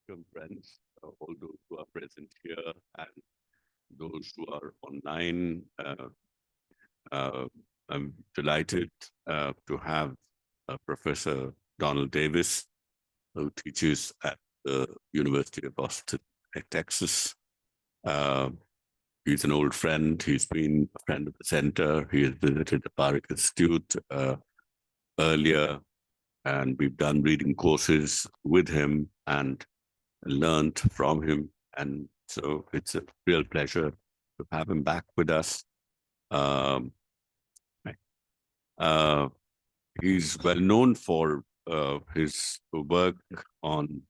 welcome friends, all those who are present here and those who are online. I'm delighted to have Professor Donald Davis, who teaches at the University of Austin, Texas. He's an old friend. He's been a friend of the center. He has visited the Parekh Institute earlier, and we've done reading courses with him and learned from him. And so it's a real pleasure to have him back with us. He's well known for his work on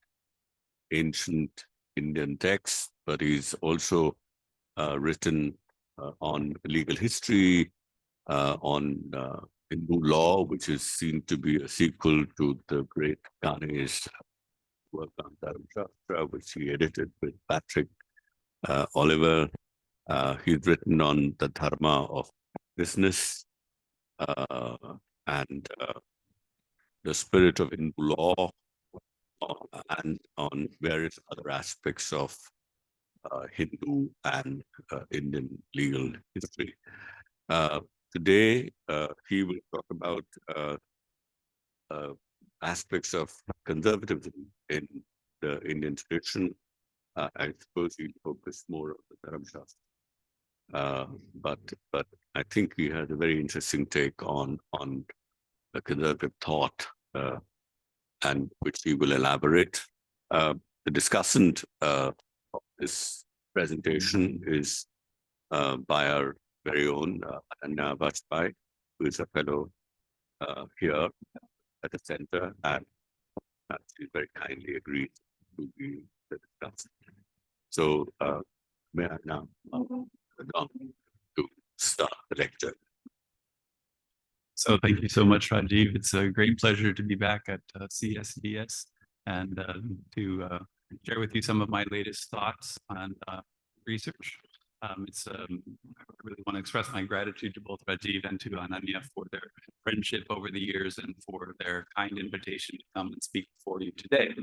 ancient Indian texts, but he's also written on legal history, on Hindu law, which is seen to be a sequel to the great Ganesh work on Dharmaśāstra, which he edited with Patrick Oliver. He's written on the dharma of business and the spirit of Hindu law, and on various other aspects of Hindu and Indian legal history. Today, he will talk about aspects of conservatism in the Indian tradition. I suppose he'll focus more on the Dharmaśāstra. But I think he has a very interesting take on the conservative thought, and which he will elaborate. The discussant of this presentation is by our very own Ananya Vajpeyi, who is a fellow here at the center, and she very kindly agreed to be the discussant. So may I now to start the lecture. So thank you so much, Rajeev. It's a great pleasure to be back at CSDS and to share with you some of my latest thoughts on research. I really want to express my gratitude to both Rajeev and to Ananya for their friendship over the years and for their kind invitation to come and speak for you today.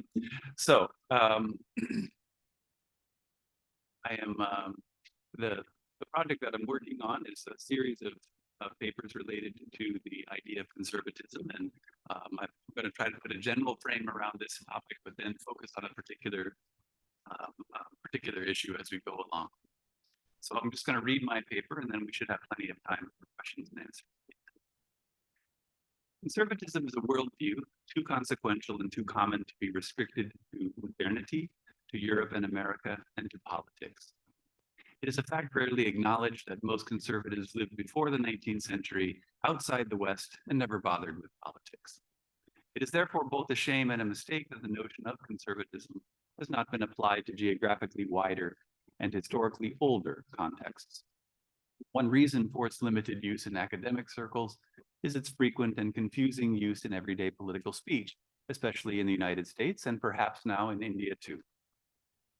So I am the project that I'm working on is a series of papers related to the idea of conservatism, and I'm going to try to put a general frame around this topic, but then focus on a particular issue as we go along. So I'm just going to read my paper, and then we should have plenty of time for questions and answers. Conservatism is a worldview too consequential and too common to be restricted to modernity, to Europe and America, and to politics. It is a fact rarely acknowledged that most conservatives lived before the 19th century outside the West and never bothered with politics. It is therefore both a shame and a mistake that the notion of conservatism has not been applied to geographically wider and historically older contexts. One reason for its limited use in academic circles is its frequent and confusing use in everyday political speech, especially in the United States and perhaps now in India too.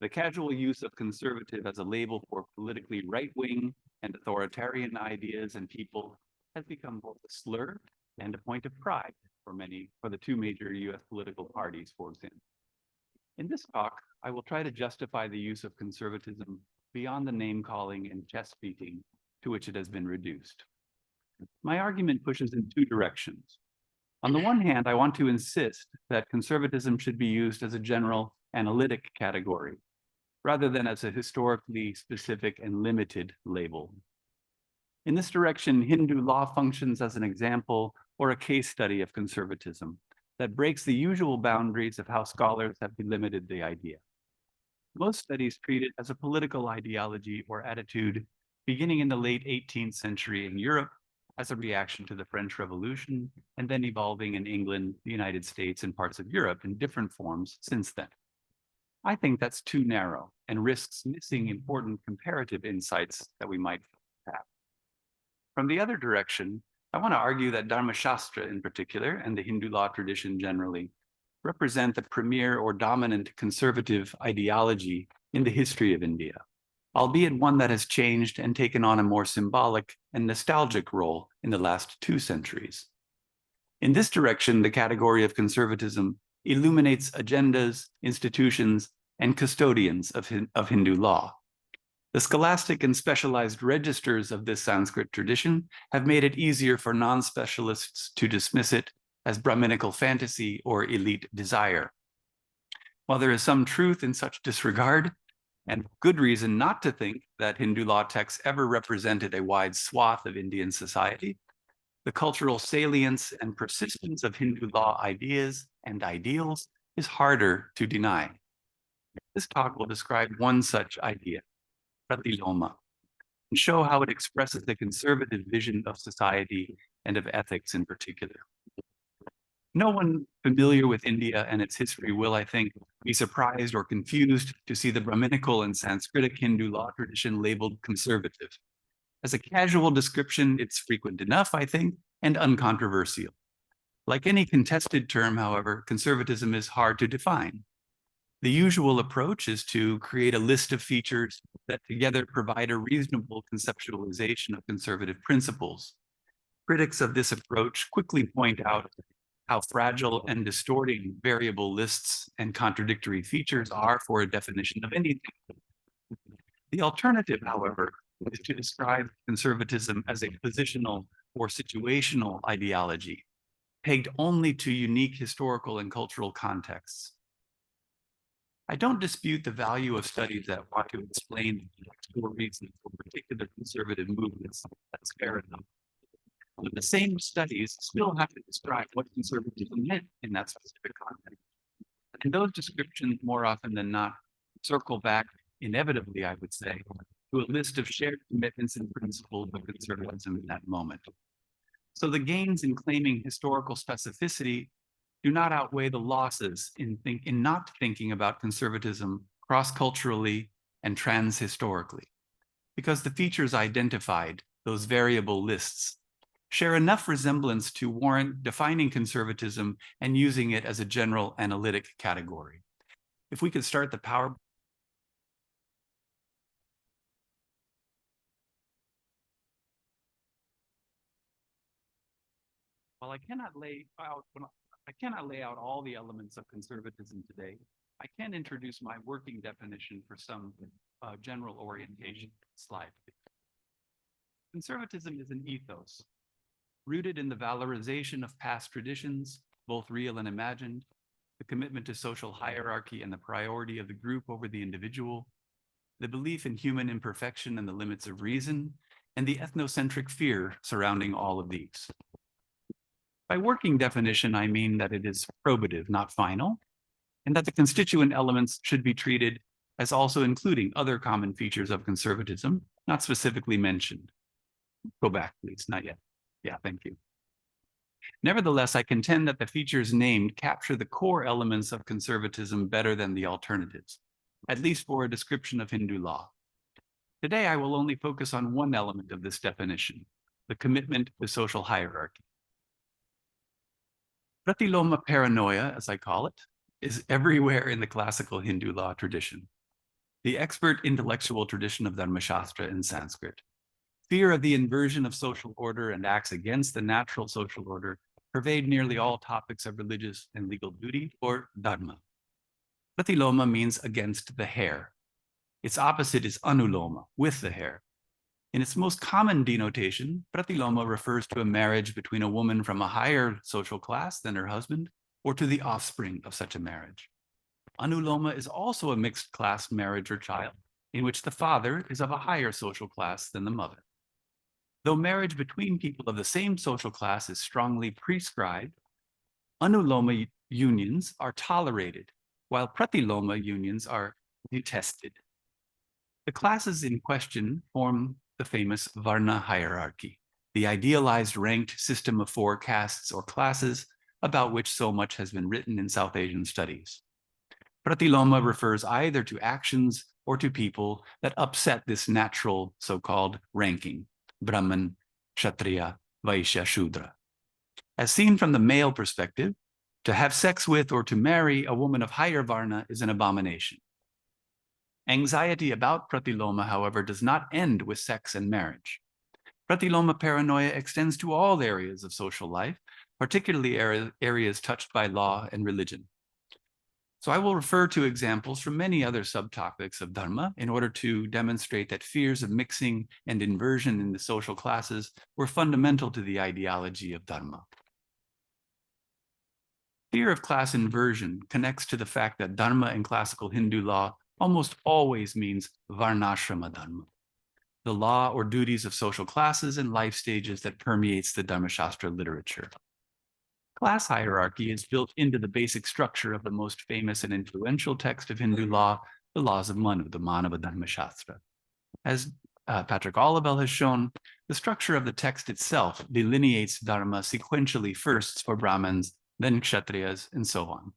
The casual use of conservative as a label for politically right-wing and authoritarian ideas and people has become both a slur and a point of pride for the two major US political parties, for example. In this talk, I will try to justify the use of conservatism beyond the name-calling and chest-beating to which it has been reduced. My argument pushes in two directions. On the one hand, I want to insist that conservatism should be used as a general analytic category, rather than as a historically specific and limited label. In this direction, Hindu law functions as an example or a case study of conservatism that breaks the usual boundaries of how scholars have delimited the idea. Most studies treat it as a political ideology or attitude beginning in the late 18th century in Europe as a reaction to the French Revolution, and then evolving in England, the United States, and parts of Europe in different forms since then. I think that's too narrow and risks missing important comparative insights that we might have. From the other direction, I want to argue that Dharmaśāstra in particular, and the Hindu law tradition generally, represent the premier or dominant conservative ideology in the history of India, albeit one that has changed and taken on a more symbolic and nostalgic role in the last 2 centuries. In this direction, the category of conservatism illuminates agendas, institutions, and custodians of Hindu law. The scholastic and specialized registers of this Sanskrit tradition have made it easier for non-specialists to dismiss it as Brahminical fantasy or elite desire. While there is some truth in such disregard, and good reason not to think that Hindu law texts ever represented a wide swath of Indian society, the cultural salience and persistence of Hindu law ideas and ideals is harder to deny. This talk will describe one such idea, Pratiloma, and show how it expresses the conservative vision of society and of ethics in particular. No one familiar with India and its history will, I think, be surprised or confused to see the Brahminical and Sanskritic Hindu law tradition labeled conservative. As a casual description, it's frequent enough, I think, and uncontroversial. Like any contested term, however, conservatism is hard to define. The usual approach is to create a list of features that together provide a reasonable conceptualization of conservative principles. Critics of this approach quickly point out how fragile and distorting variable lists and contradictory features are for a definition of anything. The alternative, however, is to describe conservatism as a positional or situational ideology, pegged only to unique historical and cultural contexts. I don't dispute the value of studies that want to explain the reasons for particular conservative movements. That's fair enough. But the same studies still have to describe what conservatism meant in that specific context. And those descriptions, more often than not, circle back inevitably, I would say, to a list of shared commitments and principles of conservatism in that moment. So the gains in claiming historical specificity do not outweigh the losses in not thinking about conservatism cross-culturally and trans-historically, because the features identified, those variable lists, share enough resemblance to warrant defining conservatism and using it as a general analytic category. If we could start the power. While I cannot lay out all the elements of conservatism today, I can introduce my working definition for some general orientation. Slide. Conservatism is an ethos rooted in the valorization of past traditions, both real and imagined, the commitment to social hierarchy and the priority of the group over the individual, the belief in human imperfection and the limits of reason, and the ethnocentric fear surrounding all of these. By working definition, I mean that it is probative, not final, and that the constituent elements should be treated as also including other common features of conservatism, not specifically mentioned. Go back, please, not yet. Yeah, thank you. Nevertheless, I contend that the features named capture the core elements of conservatism better than the alternatives, at least for a description of Hindu law. Today, I will only focus on one element of this definition, the commitment to social hierarchy. Pratiloma paranoia, as I call it, is everywhere in the classical Hindu law tradition, the expert intellectual tradition of Dharmaśāstra in Sanskrit. Fear of the inversion of social order and acts against the natural social order pervade nearly all topics of religious and legal duty, or dharma. Pratiloma means against the hair. Its opposite is anuloma, with the hair. In its most common denotation, pratiloma refers to a marriage between a woman from a higher social class than her husband, or to the offspring of such a marriage. Anuloma is also a mixed class marriage or child, in which the father is of a higher social class than the mother. Though marriage between people of the same social class is strongly prescribed, anuloma unions are tolerated, while pratiloma unions are detested. The classes in question form the famous Varna hierarchy, the idealized ranked system of 4 castes or classes about which so much has been written in South Asian studies. Pratiloma refers either to actions or to people that upset this natural so-called ranking, Brahman, Kshatriya, Vaishya, Shudra. As seen from the male perspective, to have sex with or to marry a woman of higher Varna is an abomination. Anxiety about pratiloma, however, does not end with sex and marriage. Pratiloma paranoia extends to all areas of social life, particularly areas touched by law and religion. So I will refer to examples from many other subtopics of Dharma in order to demonstrate that fears of mixing and inversion in the social classes were fundamental to the ideology of Dharma. Fear of class inversion connects to the fact that Dharma in classical Hindu law almost always means Varnashrama Dharma, the law or duties of social classes and life stages that permeates the Dharmaśāstra literature. Class hierarchy is built into the basic structure of the most famous and influential text of Hindu law, the laws of Manu, the Manava Dharmaśāstra. As Patrick Olivelle has shown, the structure of the text itself delineates Dharma sequentially first for Brahmins, then Kshatriyas, and so on.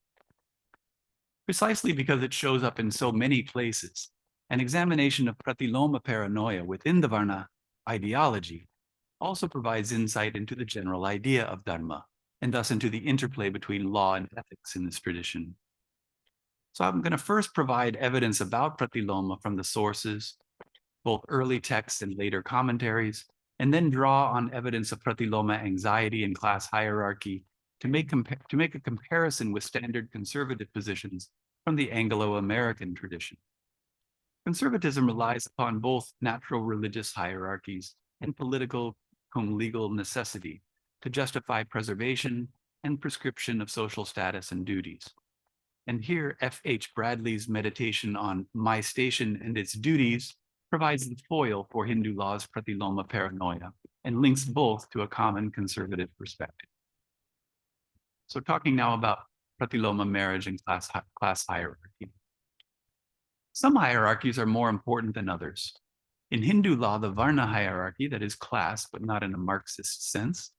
Precisely because it shows up in so many places, an examination of Pratiloma paranoia within the Varna ideology also provides insight into the general idea of Dharma, and thus into the interplay between law and ethics in this tradition. So I'm going to first provide evidence about Pratiloma from the sources, both early texts and later commentaries, and then draw on evidence of Pratiloma anxiety and class hierarchy to make a comparison with standard conservative positions from the Anglo-American tradition. Conservatism relies upon both natural religious hierarchies and political cum legal necessity to justify preservation and prescription of social status and duties. And here, F.H. Bradley's meditation on my station and its duties provides the foil for Hindu law's Pratiloma paranoia and links both to a common conservative perspective. So talking now about Pratiloma marriage and class hierarchy. Some hierarchies are more important than others. In Hindu law, the Varna hierarchy, that is class, but not in a Marxist sense,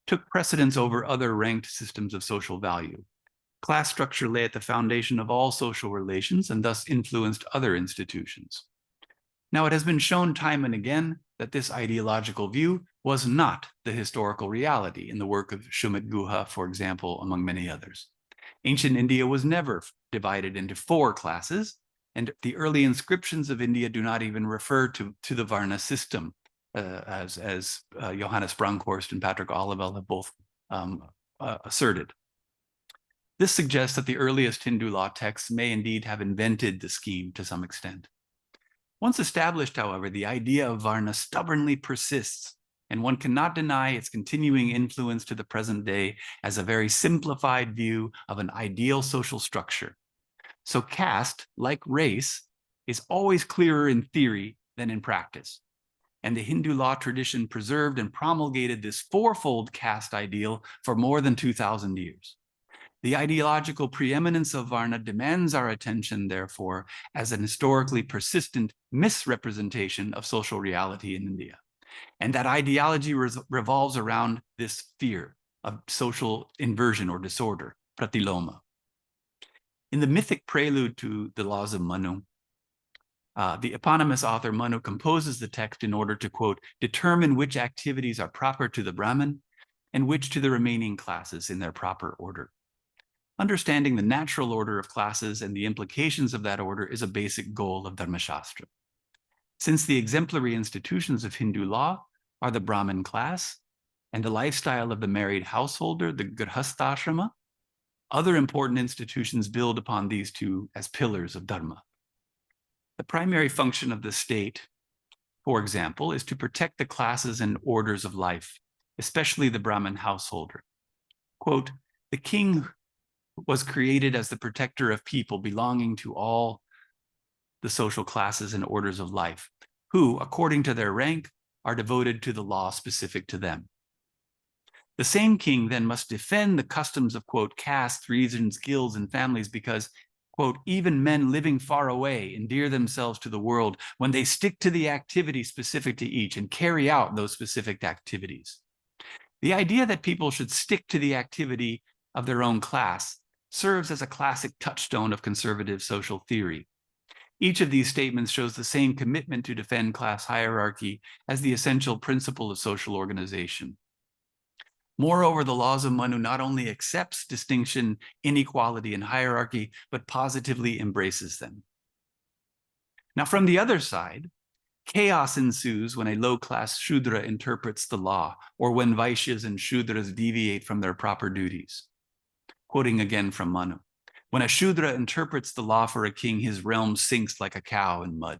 took precedence over other ranked systems of social value. Class structure lay at the foundation of all social relations and thus influenced other institutions. Now, it has been shown time and again that this ideological view was not the historical reality in the work of Shumat Guha, for example, among many others. Ancient India was never divided into 4 classes, and the early inscriptions of India do not even refer to the Varna system, as Johannes Bronkhorst and Patrick Olivelle have both asserted. This suggests that the earliest Hindu law texts may indeed have invented the scheme to some extent. Once established, however, the idea of Varna stubbornly persists, and one cannot deny its continuing influence to the present day as a very simplified view of an ideal social structure. So caste, like race, is always clearer in theory than in practice. And the Hindu law tradition preserved and promulgated this fourfold caste ideal for more than 2,000 years. The ideological preeminence of Varna demands our attention, therefore, as an historically persistent misrepresentation of social reality in India. And that ideology revolves around this fear of social inversion or disorder, Pratiloma. In the mythic prelude to the laws of Manu, the eponymous author Manu composes the text in order to, quote, determine which activities are proper to the Brahmin and which to the remaining classes in their proper order. Understanding the natural order of classes and the implications of that order is a basic goal of Dharmaśāstra. Since the exemplary institutions of Hindu law are the Brahmin class and the lifestyle of the married householder, the Grihastha-ashrama, other important institutions build upon these two as pillars of Dharma. The primary function of the state, for example, is to protect the classes and orders of life, especially the Brahmin householder. Quote, the king was created as the protector of people belonging to all the social classes and orders of life, who, according to their rank, are devoted to the law specific to them. The same king then must defend the customs of, quote, castes, regions, guilds, and families because, quote, even men living far away endear themselves to the world when they stick to the activity specific to each and carry out those specific activities. The idea that people should stick to the activity of their own class serves as a classic touchstone of conservative social theory. Each of these statements shows the same commitment to defend class hierarchy as the essential principle of social organization. Moreover, the laws of Manu not only accepts distinction, inequality, and hierarchy, but positively embraces them. Now, from the other side, chaos ensues when a low-class Shudra interprets the law, or when Vaishyas and Shudras deviate from their proper duties. Quoting again from Manu, When a Shudra interprets the law for a king, his realm sinks like a cow in mud.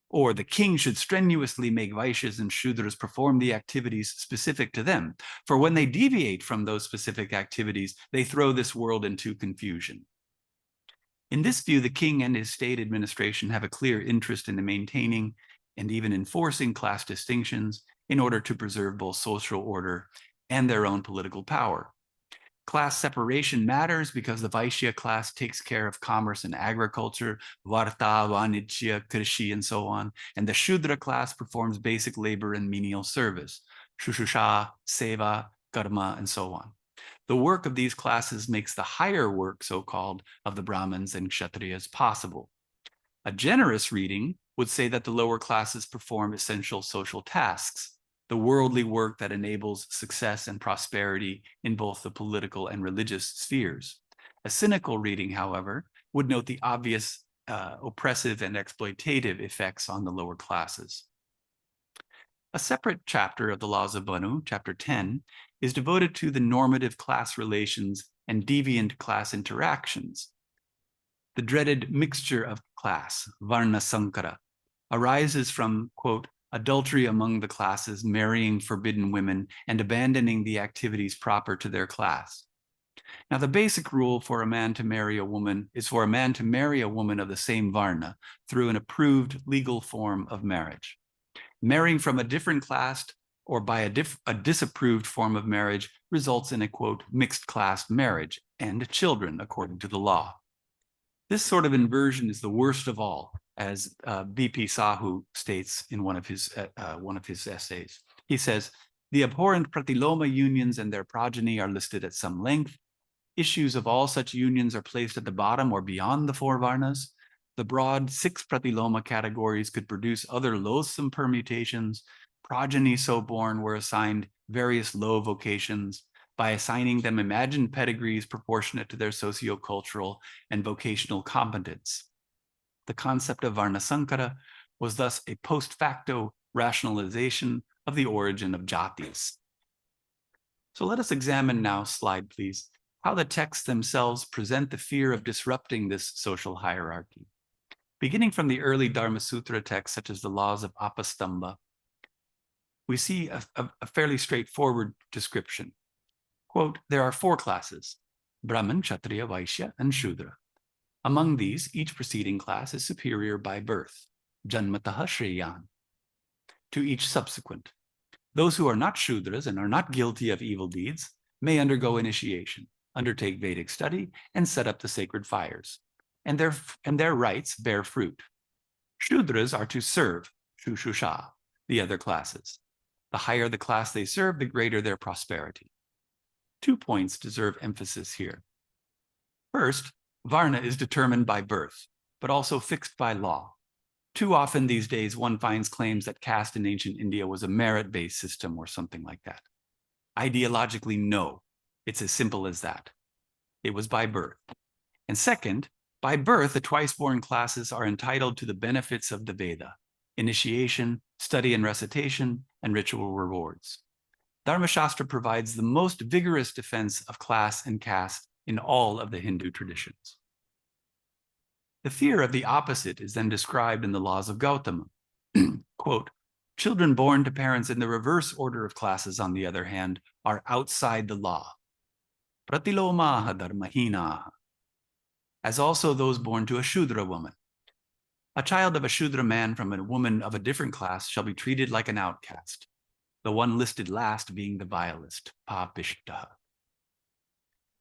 Or the king should strenuously make Vaishyas and Shudras perform the activities specific to them. For when they deviate from those specific activities, they throw this world into confusion. In this view, the king and his state administration have a clear interest in maintaining and even enforcing class distinctions in order to preserve both social order and their own political power. Class separation matters because the Vaishya class takes care of commerce and agriculture, varta, vanijya, krishi, and so on, and the Shudra class performs basic labor and menial service, shushusha, seva, karma, and so on. The work of these classes makes the higher work, so-called, of the Brahmins and Kshatriyas possible. A generous reading would say that the lower classes perform essential social tasks, the worldly work that enables success and prosperity in both the political and religious spheres. A cynical reading, however, would note the obvious oppressive and exploitative effects on the lower classes. A separate chapter of the Laws of Banu, chapter 10, is devoted to the normative class relations and deviant class interactions. The dreaded mixture of class, varna sankara, arises from, quote, adultery among the classes, marrying forbidden women, and abandoning the activities proper to their class. Now, the basic rule for a man to marry a woman is for a man to marry a woman of the same varna through an approved legal form of marriage. Marrying from a different class or by a disapproved form of marriage results in a, quote, mixed class marriage and children, according to the law. This sort of inversion is the worst of all, as B.P. Sahu states in one of his essays. He says, the abhorrent Pratiloma unions and their progeny are listed at some length. Issues of all such unions are placed at the bottom or beyond the four varnas. The broad 6 Pratiloma categories could produce other loathsome permutations. Progeny so born were assigned various low vocations by assigning them imagined pedigrees proportionate to their socio-cultural and vocational competence. The concept of Varna Sankara was thus a post facto rationalization of the origin of jatis. So let us examine now, slide please, how the texts themselves present the fear of disrupting this social hierarchy. Beginning from the early Dharmasutra texts, such as the laws of Apastamba, we see a fairly straightforward description. Quote, there are 4 classes, Brahman, Kshatriya, Vaishya, and Shudra. Among these, each preceding class is superior by birth, janmataha shreyan, to each subsequent. Those who are not Shudras and are not guilty of evil deeds may undergo initiation, undertake Vedic study, and set up the sacred fires, and their rites bear fruit. Shudras are to serve, shushusha, the other classes. The higher the class they serve, the greater their prosperity. 2 points deserve emphasis here. First, Varna is determined by birth, but also fixed by law. Too often these days, one finds claims that caste in ancient India was a merit-based system or something like that. Ideologically, no. It's as simple as that. It was by birth. And second, by birth, the twice-born classes are entitled to the benefits of the Veda, initiation, study and recitation, and ritual rewards. Dharmaśāstra provides the most vigorous defense of class and caste in all of the Hindu traditions. The fear of the opposite is then described in the laws of Gautama. Quote, children born to parents in the reverse order of classes, on the other hand, are outside the law. Pratiloma dharmahina, as also those born to a Shudra woman. A child of a Shudra man from a woman of a different class shall be treated like an outcast, the one listed last being the vilest, papishta.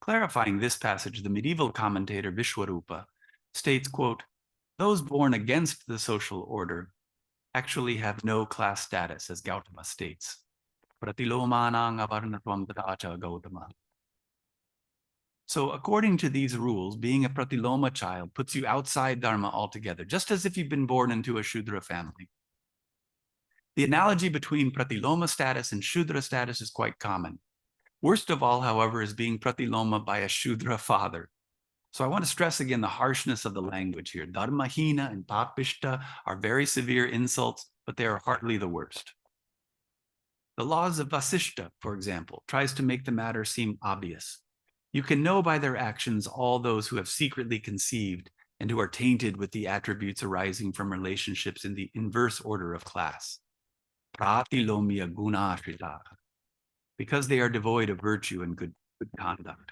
Clarifying this passage, the medieval commentator Vishwarupa states, quote, those born against the social order actually have no class status, as Gautama states. Pratilomanang avarnatvam tadacha Gautama. So according to these rules, being a Pratiloma child puts you outside Dharma altogether, just as if you've been born into a Shudra family. The analogy between Pratiloma status and Shudra status is quite common. Worst of all, however, is being Pratiloma by a Shudra father. So I want to stress again the harshness of the language here. Dharmahina and papishta are very severe insults, but they are hardly the worst. The laws of Vasishta, for example, tries to make the matter seem obvious. You can know by their actions all those who have secretly conceived and who are tainted with the attributes arising from relationships in the inverse order of class. Pratiloma gunashrita, because they are devoid of virtue and good conduct.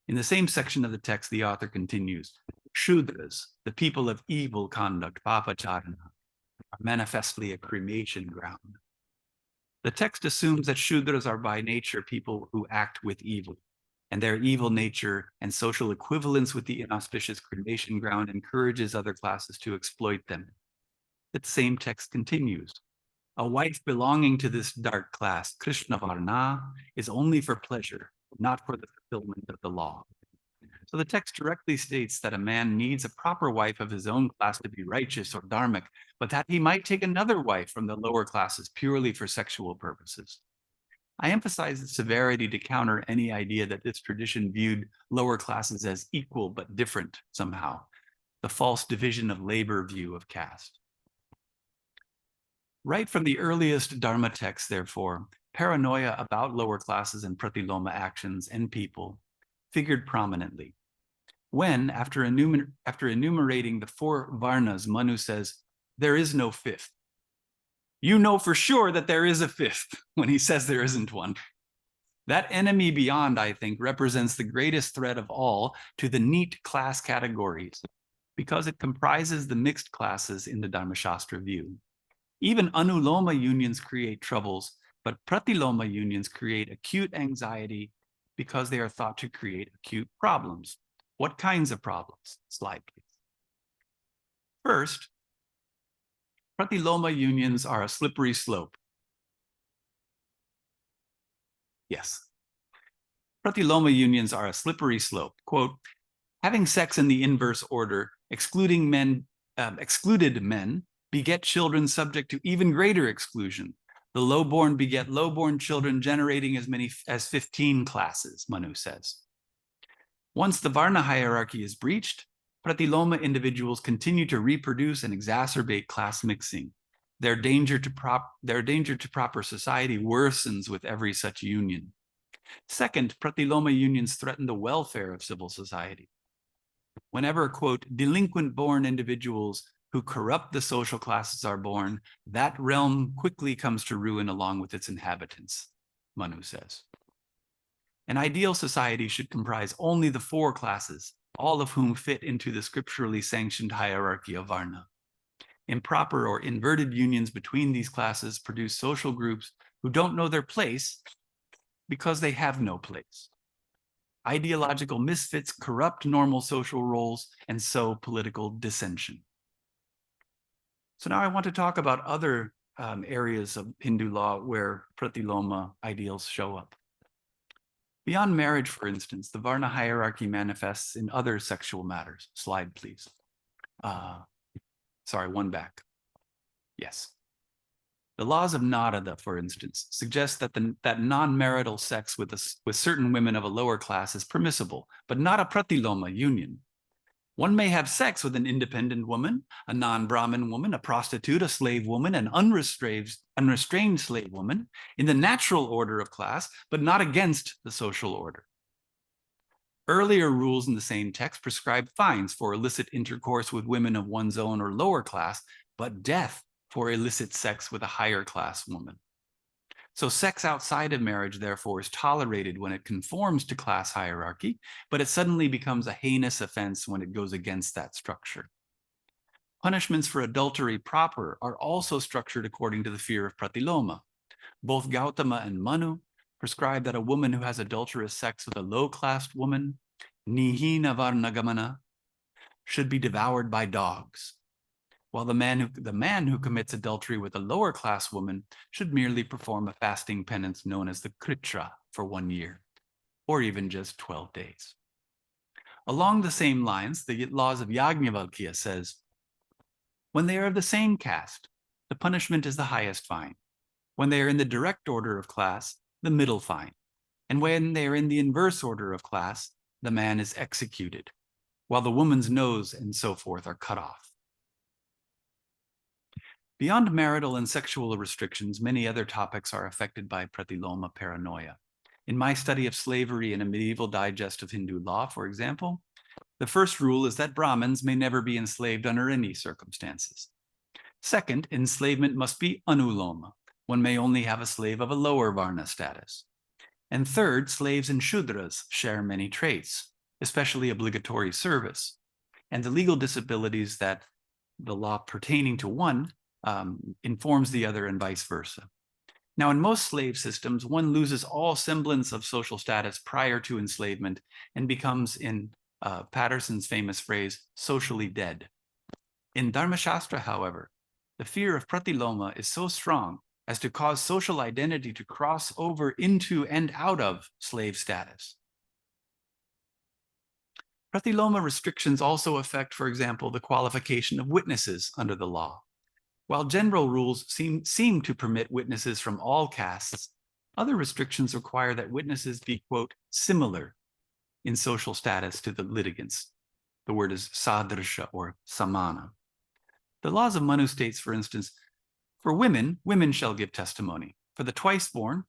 In the same section of the text, the author continues, Shudras, the people of evil conduct, papacharana, are manifestly a cremation ground. The text assumes that Shudras are by nature people who act with evil, and their evil nature and social equivalence with the inauspicious cremation ground encourages other classes to exploit them. The same text continues. A wife belonging to this dark class, Krishna Varna, is only for pleasure, not for the fulfillment of the law. So the text directly states that a man needs a proper wife of his own class to be righteous or dharmic, but that he might take another wife from the lower classes purely for sexual purposes. I emphasize the severity to counter any idea that this tradition viewed lower classes as equal but different somehow, the false division of labor view of caste. Right from the earliest Dharma texts, therefore, paranoia about lower classes and Pratiloma actions and people figured prominently. When, after enumerating the 4 varnas, Manu says, there is no fifth. You know for sure that there is a fifth when he says there isn't one. That enemy beyond, I think, represents the greatest threat of all to the neat class categories, because it comprises the mixed classes in the Dharmaśāstra view. Even anuloma unions create troubles, but pratiloma unions create acute anxiety because they are thought to create acute problems. What kinds of problems? Slide, please. First, pratiloma unions are a slippery slope. Yes. Pratiloma unions are a slippery slope. Quote, having sex in the inverse order, excluded men beget children subject to even greater exclusion. The low-born beget low-born children generating as many as 15 classes, Manu says. Once the Varna hierarchy is breached, Pratiloma individuals continue to reproduce and exacerbate class mixing. Their danger to proper society worsens with every such union. Second, Pratiloma unions threaten the welfare of civil society. Whenever, quote, delinquent-born individuals who corrupt the social classes are born, that realm quickly comes to ruin along with its inhabitants, Manu says. An ideal society should comprise only the 4 classes, all of whom fit into the scripturally sanctioned hierarchy of Varna. Improper or inverted unions between these classes produce social groups who don't know their place because they have no place. Ideological misfits corrupt normal social roles and sow political dissension. So now I want to talk about other areas of Hindu law where Pratiloma ideals show up. Beyond marriage, for instance, the Varna hierarchy manifests in other sexual matters. Slide, please. Sorry, one back. Yes. The laws of Narada, for instance, suggest that that non-marital sex with certain women of a lower class is permissible, but not a Pratiloma union. One may have sex with an independent woman, a non-Brahmin woman, a prostitute, a slave woman, an unrestrained slave woman in the natural order of class, but not against the social order. Earlier rules in the same text prescribe fines for illicit intercourse with women of one's own or lower class, but death for illicit sex with a higher class woman. So sex outside of marriage, therefore, is tolerated when it conforms to class hierarchy, but it suddenly becomes a heinous offense when it goes against that structure. Punishments for adultery proper are also structured according to the fear of Pratiloma. Both Gautama and Manu prescribe that a woman who has adulterous sex with a low-classed woman, nihina varnagamana, should be devoured by dogs, while the man who commits adultery with a lower class woman should merely perform a fasting penance known as the kritra for 1 year, or even just 12 days. Along the same lines, the laws of Yajnavalkya says, when they are of the same caste, the punishment is the highest fine. When they are in the direct order of class, the middle fine. And when they are in the inverse order of class, the man is executed, while the woman's nose and so forth are cut off. Beyond marital and sexual restrictions, many other topics are affected by Pratiloma paranoia. In my study of slavery in a medieval digest of Hindu law, for example, the first rule is that Brahmins may never be enslaved under any circumstances. Second, enslavement must be anuloma. One may only have a slave of a lower Varna status. And third, slaves and Shudras share many traits, especially obligatory service, and the legal disabilities that the law pertaining to one informs the other and vice versa. Now, in most slave systems, one loses all semblance of social status prior to enslavement and becomes, in Patterson's famous phrase, socially dead. In Dharmaśāstra, however, the fear of Pratiloma is so strong as to cause social identity to cross over into and out of slave status. Pratiloma restrictions also affect, for example, the qualification of witnesses under the law. While general rules seem to permit witnesses from all castes, other restrictions require that witnesses be, quote, similar in social status to the litigants. The word is sadrsha or samana. The laws of Manu states, for instance, for women, women shall give testimony. For the twice-born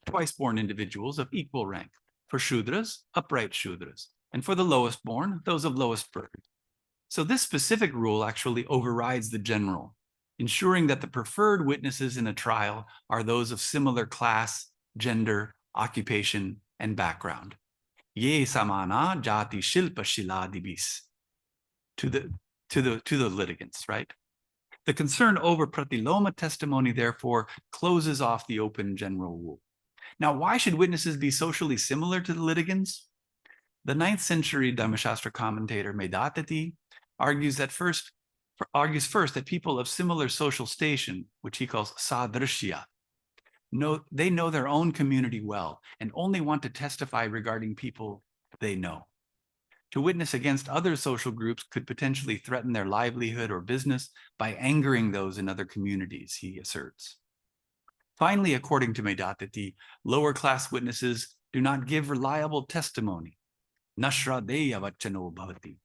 individuals of equal rank. For Shudras, upright Shudras. And for the lowest born, those of lowest birth. So this specific rule actually overrides the general, ensuring that the preferred witnesses in a trial are those of similar class, gender, occupation, and background. Ye samana jati shilpa shiladibis. To the litigants, right? The concern over Pratiloma testimony, therefore, closes off the open general rule. Now, why should witnesses be socially similar to the litigants? The 9th century Dharmaśāstra commentator Medhatati argues first that people of similar social station, which he calls sadrishya, they know their own community well and only want to testify regarding people they know. To witness against other social groups could potentially threaten their livelihood or business by angering those in other communities, he asserts. Finally, according to Medhatati, lower class witnesses do not give reliable testimony, nashradeya vachano bhavati,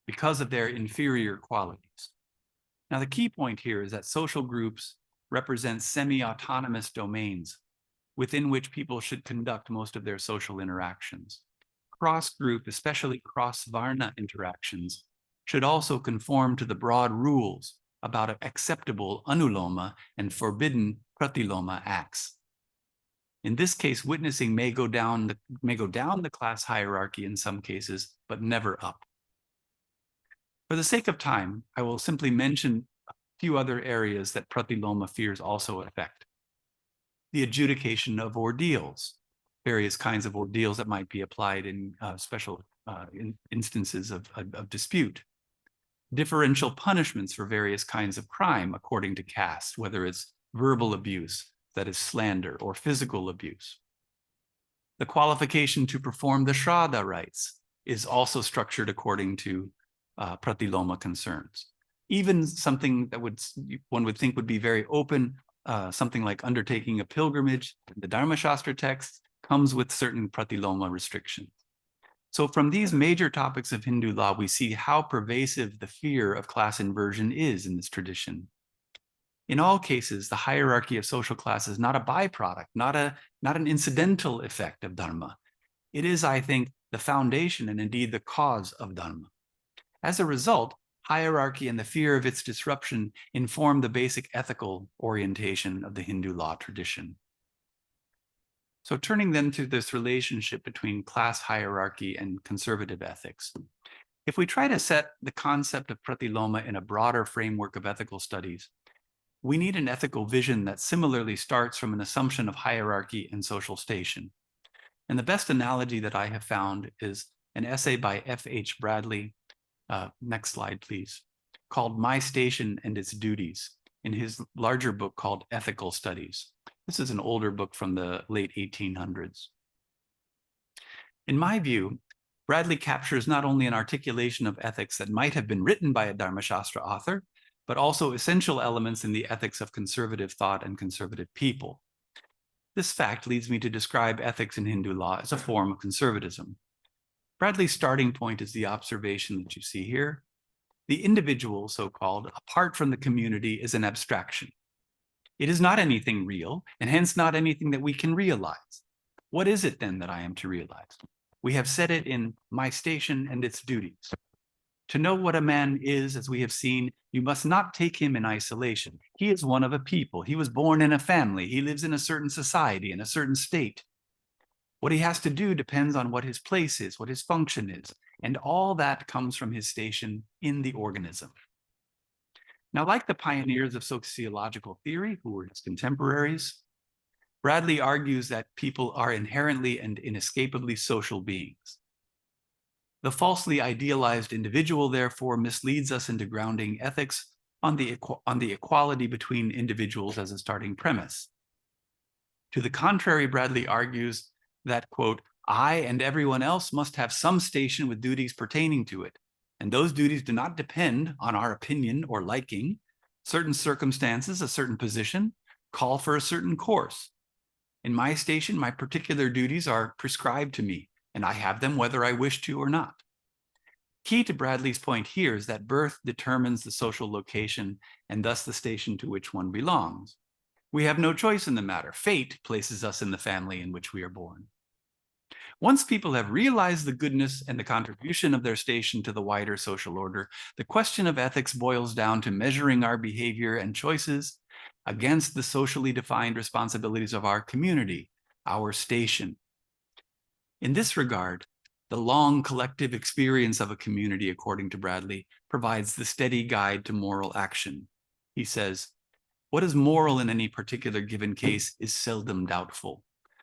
because of their inferior qualities. Now, the key point here is that social groups represent semi-autonomous domains within which people should conduct most of their social interactions. Cross-group, especially cross-varna interactions, should also conform to the broad rules about acceptable anuloma and forbidden pratiloma acts. In this case, witnessing may go down the class hierarchy in some cases, but never up. For the sake of time, I will simply mention a few other areas that Pratiloma fears also affect. The adjudication of ordeals, various kinds of ordeals that might be applied in special instances of dispute. Differential punishments for various kinds of crime according to caste, whether it's verbal abuse, that is slander, or physical abuse. The qualification to perform the Shraddha rites is also structured according to Pratiloma concerns. Even something that one would think would be very open, something like undertaking a pilgrimage, the Dharmaśāstra text comes with certain Pratiloma restrictions. So from these major topics of Hindu law, we see how pervasive the fear of class inversion is in this tradition. In all cases, the hierarchy of social class is not a byproduct, not an incidental effect of dharma. It is, I think, the foundation and indeed the cause of dharma. As a result, hierarchy and the fear of its disruption inform the basic ethical orientation of the Hindu law tradition. So turning then to this relationship between class hierarchy and conservative ethics. If we try to set the concept of Pratiloma in a broader framework of ethical studies, we need an ethical vision that similarly starts from an assumption of hierarchy and social station. And the best analogy that I have found is an essay by F.H. Bradley, next slide please, called My Station and Its Duties, in his larger book called Ethical Studies. This is an older book from the late 1800s. In my view, Bradley captures not only an articulation of ethics that might have been written by a Dharmaśāstra author, but also essential elements in the ethics of conservative thought and conservative people. This fact leads me to describe ethics in Hindu law as a form of conservatism. Bradley's starting point is the observation that you see here. The individual, so-called, apart from the community, is an abstraction. It is not anything real, and hence not anything that we can realize. What is it then that I am to realize? We have said it in My Station and Its Duties. To know what a man is, as we have seen, you must not take him in isolation. He is one of a people. He was born in a family. He lives in a certain society, in a certain state. What he has to do depends on what his place is, what his function is, and all that comes from his station in the organism. Now, like the pioneers of sociological theory, who were his contemporaries, Bradley argues that people are inherently and inescapably social beings. The falsely idealized individual, therefore, misleads us into grounding ethics on the equality between individuals as a starting premise. To the contrary, Bradley argues that, quote, I and everyone else must have some station with duties pertaining to it, and those duties do not depend on our opinion or liking. Certain circumstances, a certain position, call for a certain course. In my station, my particular duties are prescribed to me, and I have them whether I wish to or not. Key to Bradley's point here is that birth determines the social location and thus the station to which one belongs. We have no choice in the matter. Fate places us in the family in which we are born. Once people have realized the goodness and the contribution of their station to the wider social order, the question of ethics boils down to measuring our behavior and choices against the socially defined responsibilities of our community, our station. In this regard, the long collective experience of a community, according to Bradley, provides the steady guide to moral action. He says, what is moral in any particular given case is seldom doubtful.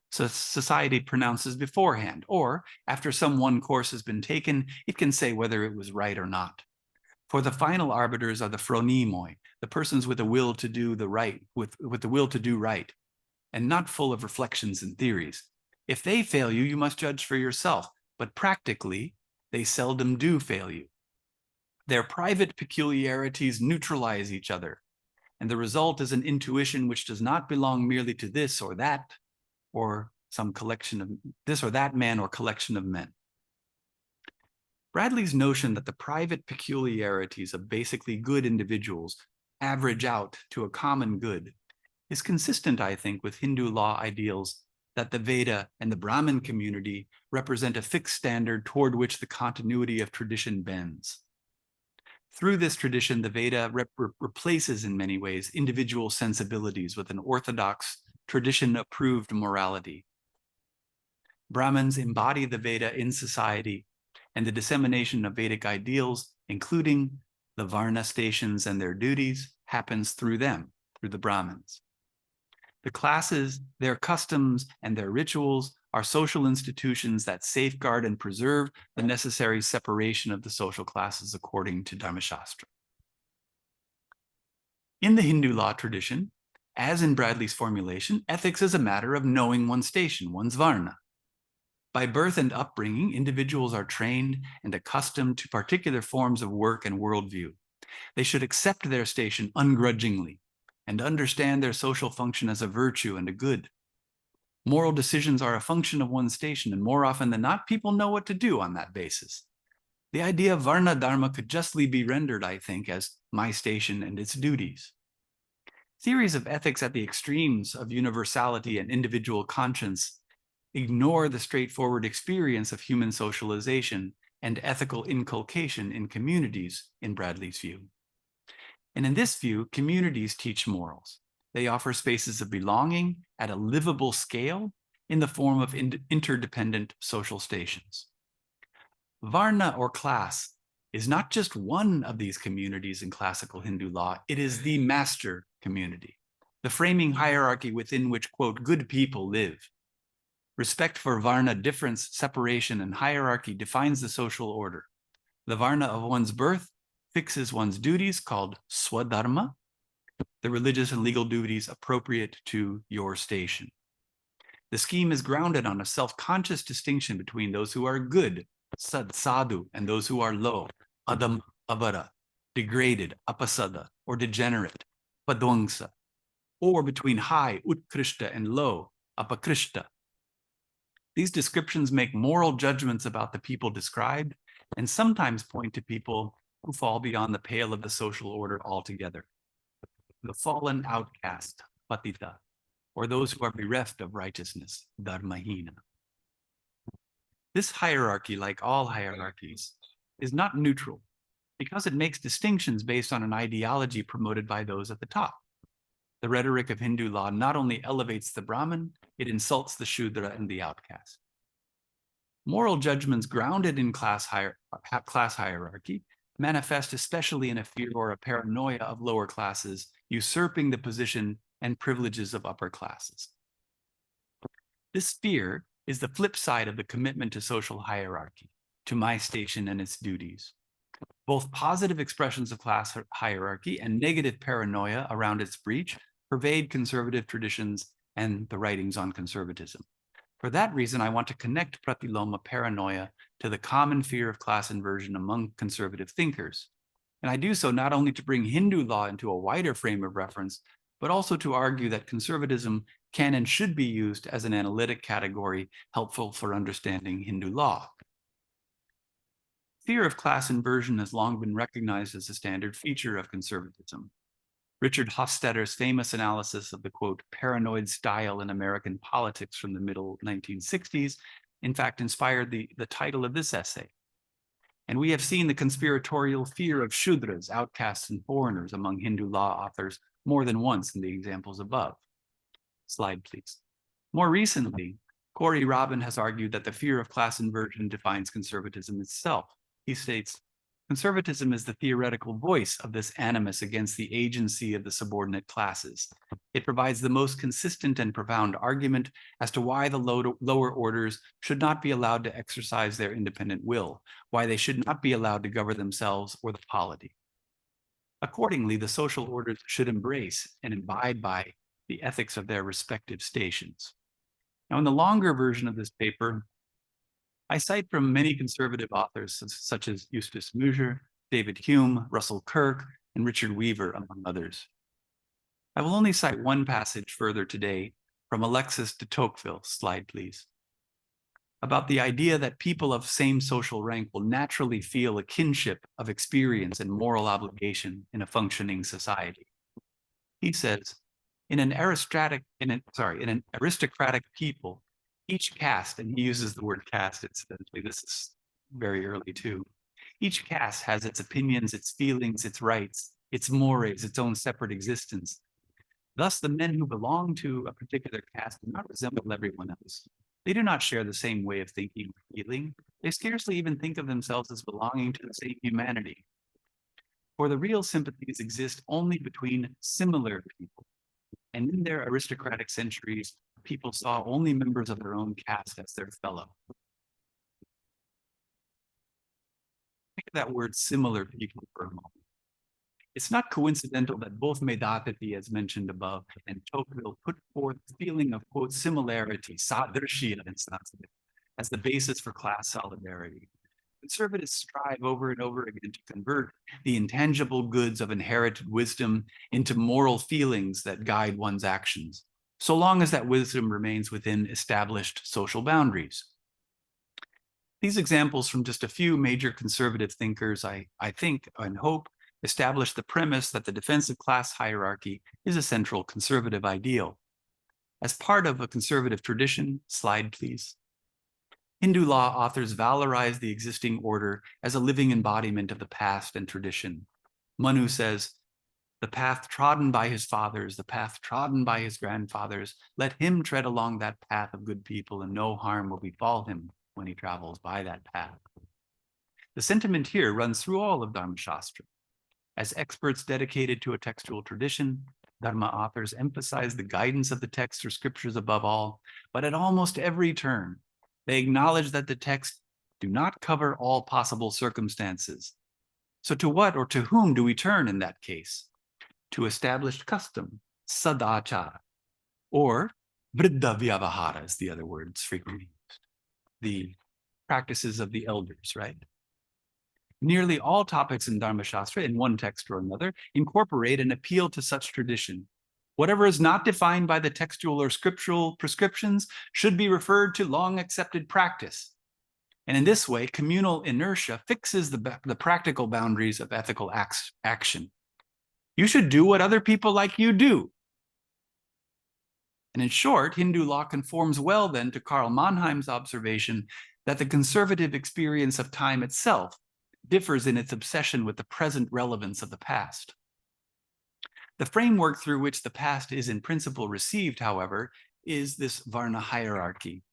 So society pronounces beforehand, or after some one course has been taken, it can say whether it was right or not. For the final arbiters are the phronimoi, the persons with a will to do the right, with the will to do right, and not full of reflections and theories. If they fail you, you must judge for yourself, but practically, they seldom do fail you. Their private peculiarities neutralize each other, and the result is an intuition which does not belong merely to this or that, or some collection of this or that man or collection of men. Bradley's notion that the private peculiarities of basically good individuals average out to a common good is consistent, I think, with Hindu law ideals that the Veda and the Brahmin community represent a fixed standard toward which the continuity of tradition bends. Through this tradition, the Veda replaces in many ways individual sensibilities with an orthodox, tradition-approved morality. Brahmins embody the Veda in society, and the dissemination of Vedic ideals, including the Varna stations and their duties, happens through them, through the Brahmins. The classes, their customs, and their rituals are social institutions that safeguard and preserve the necessary separation of the social classes according to Dharmaśāstra. In the Hindu law tradition, as in Bradley's formulation, ethics is a matter of knowing one's station, one's Varna. By birth and upbringing, individuals are trained and accustomed to particular forms of work and worldview. They should accept their station ungrudgingly and understand their social function as a virtue and a good. Moral decisions are a function of one's station, and more often than not, people know what to do on that basis. The idea of Varna Dharma could justly be rendered, I think, as my station and its duties. Theories of ethics at the extremes of universality and individual conscience ignore the straightforward experience of human socialization and ethical inculcation in communities, in Bradley's view. And in this view, communities teach morals. They offer spaces of belonging at a livable scale in the form of interdependent social stations. Varna, or class, is not just one of these communities in classical Hindu law, it is the master community, the framing hierarchy within which, quote, good people live. Respect for Varna difference, separation, and hierarchy defines the social order. The Varna of one's birth fixes one's duties, called swadharma, the religious and legal duties appropriate to your station. The scheme is grounded on a self-conscious distinction between those who are good, sadhu, and those who are low, adam, avara, degraded, apasada, or degenerate, padwangsa, or between high, utkrishta, and low, apakrishta. These descriptions make moral judgments about the people described and sometimes point to people who fall beyond the pale of the social order altogether. The fallen outcast, patita, or those who are bereft of righteousness, dharmahina. This hierarchy, like all hierarchies, is not neutral because it makes distinctions based on an ideology promoted by those at the top. The rhetoric of Hindu law not only elevates the Brahmin, it insults the Shudra and the outcast. Moral judgments grounded in class hierarchy manifest especially in a fear or a paranoia of lower classes, usurping the position and privileges of upper classes. This fear is the flip side of the commitment to social hierarchy, to my station and its duties. Both positive expressions of class hierarchy and negative paranoia around its breach pervade conservative traditions and the writings on conservatism. For that reason, I want to connect Pratiloma paranoia to the common fear of class inversion among conservative thinkers. And I do so not only to bring Hindu law into a wider frame of reference, but also to argue that conservatism can and should be used as an analytic category helpful for understanding Hindu law. Fear of class inversion has long been recognized as a standard feature of conservatism. Richard Hofstadter's famous analysis of the, quote, paranoid style in American politics from the middle 1960s, in fact, inspired the title of this essay. And we have seen the conspiratorial fear of Shudras, outcasts, and foreigners among Hindu law authors more than once in the examples above. Slide, please. More recently, Corey Robin has argued that the fear of class inversion defines conservatism itself. He states, conservatism is the theoretical voice of this animus against the agency of the subordinate classes. It provides the most consistent and profound argument as to why the lower orders should not be allowed to exercise their independent will, why they should not be allowed to govern themselves or the polity. Accordingly, the social orders should embrace and abide by the ethics of their respective stations. Now, in the longer version of this paper, I cite from many conservative authors such as Eustace Muger, David Hume, Russell Kirk, and Richard Weaver, among others. I will only cite one passage further today from Alexis de Tocqueville, slide please, about the idea that people of same social rank will naturally feel a kinship of experience and moral obligation in a functioning society. He says, in an aristocratic people, each caste, and he uses the word caste incidentally, this is very early too. Each caste has its opinions, its feelings, its rights, its mores, its own separate existence. Thus, the men who belong to a particular caste do not resemble everyone else. They do not share the same way of thinking or feeling. They scarcely even think of themselves as belonging to the same humanity. For the real sympathies exist only between similar people. And in their aristocratic centuries, people saw only members of their own caste as their fellow. Think of that word similar people for a moment. It's not coincidental that both Medapati, as mentioned above, and Tocqueville put forth the feeling of, quote, similarity, sadrishya in Sanskrit, as the basis for class solidarity. Conservatives strive over and over again to convert the intangible goods of inherited wisdom into moral feelings that guide one's actions, so long as that wisdom remains within established social boundaries. These examples from just a few major conservative thinkers, I think and hope, establish the premise that the defense of class hierarchy is a central conservative ideal. As part of a conservative tradition, slide please, Hindu law authors valorize the existing order as a living embodiment of the past and tradition. Manu says, the path trodden by his fathers, the path trodden by his grandfathers, let him tread along that path of good people and no harm will befall him when he travels by that path. The sentiment here runs through all of Dharmaśāstra. As experts dedicated to a textual tradition, Dharma authors emphasize the guidance of the text or scriptures above all, but at almost every turn, they acknowledge that the text do not cover all possible circumstances. So to what or to whom do we turn in that case? To established custom, sadachara, or vriddha vyavahara is the other words frequently used, the practices of the elders, right? Nearly all topics in Dharmaśāstra, in one text or another, incorporate an appeal to such tradition. Whatever is not defined by the textual or scriptural prescriptions should be referred to long accepted practice. And in this way, communal inertia fixes the practical boundaries of ethical action. You should do what other people like you do. And in short, Hindu law conforms well then to Karl Mannheim's observation that the conservative experience of time itself differs in its obsession with the present relevance of the past. The framework through which the past is in principle received, however, is this Varna hierarchy.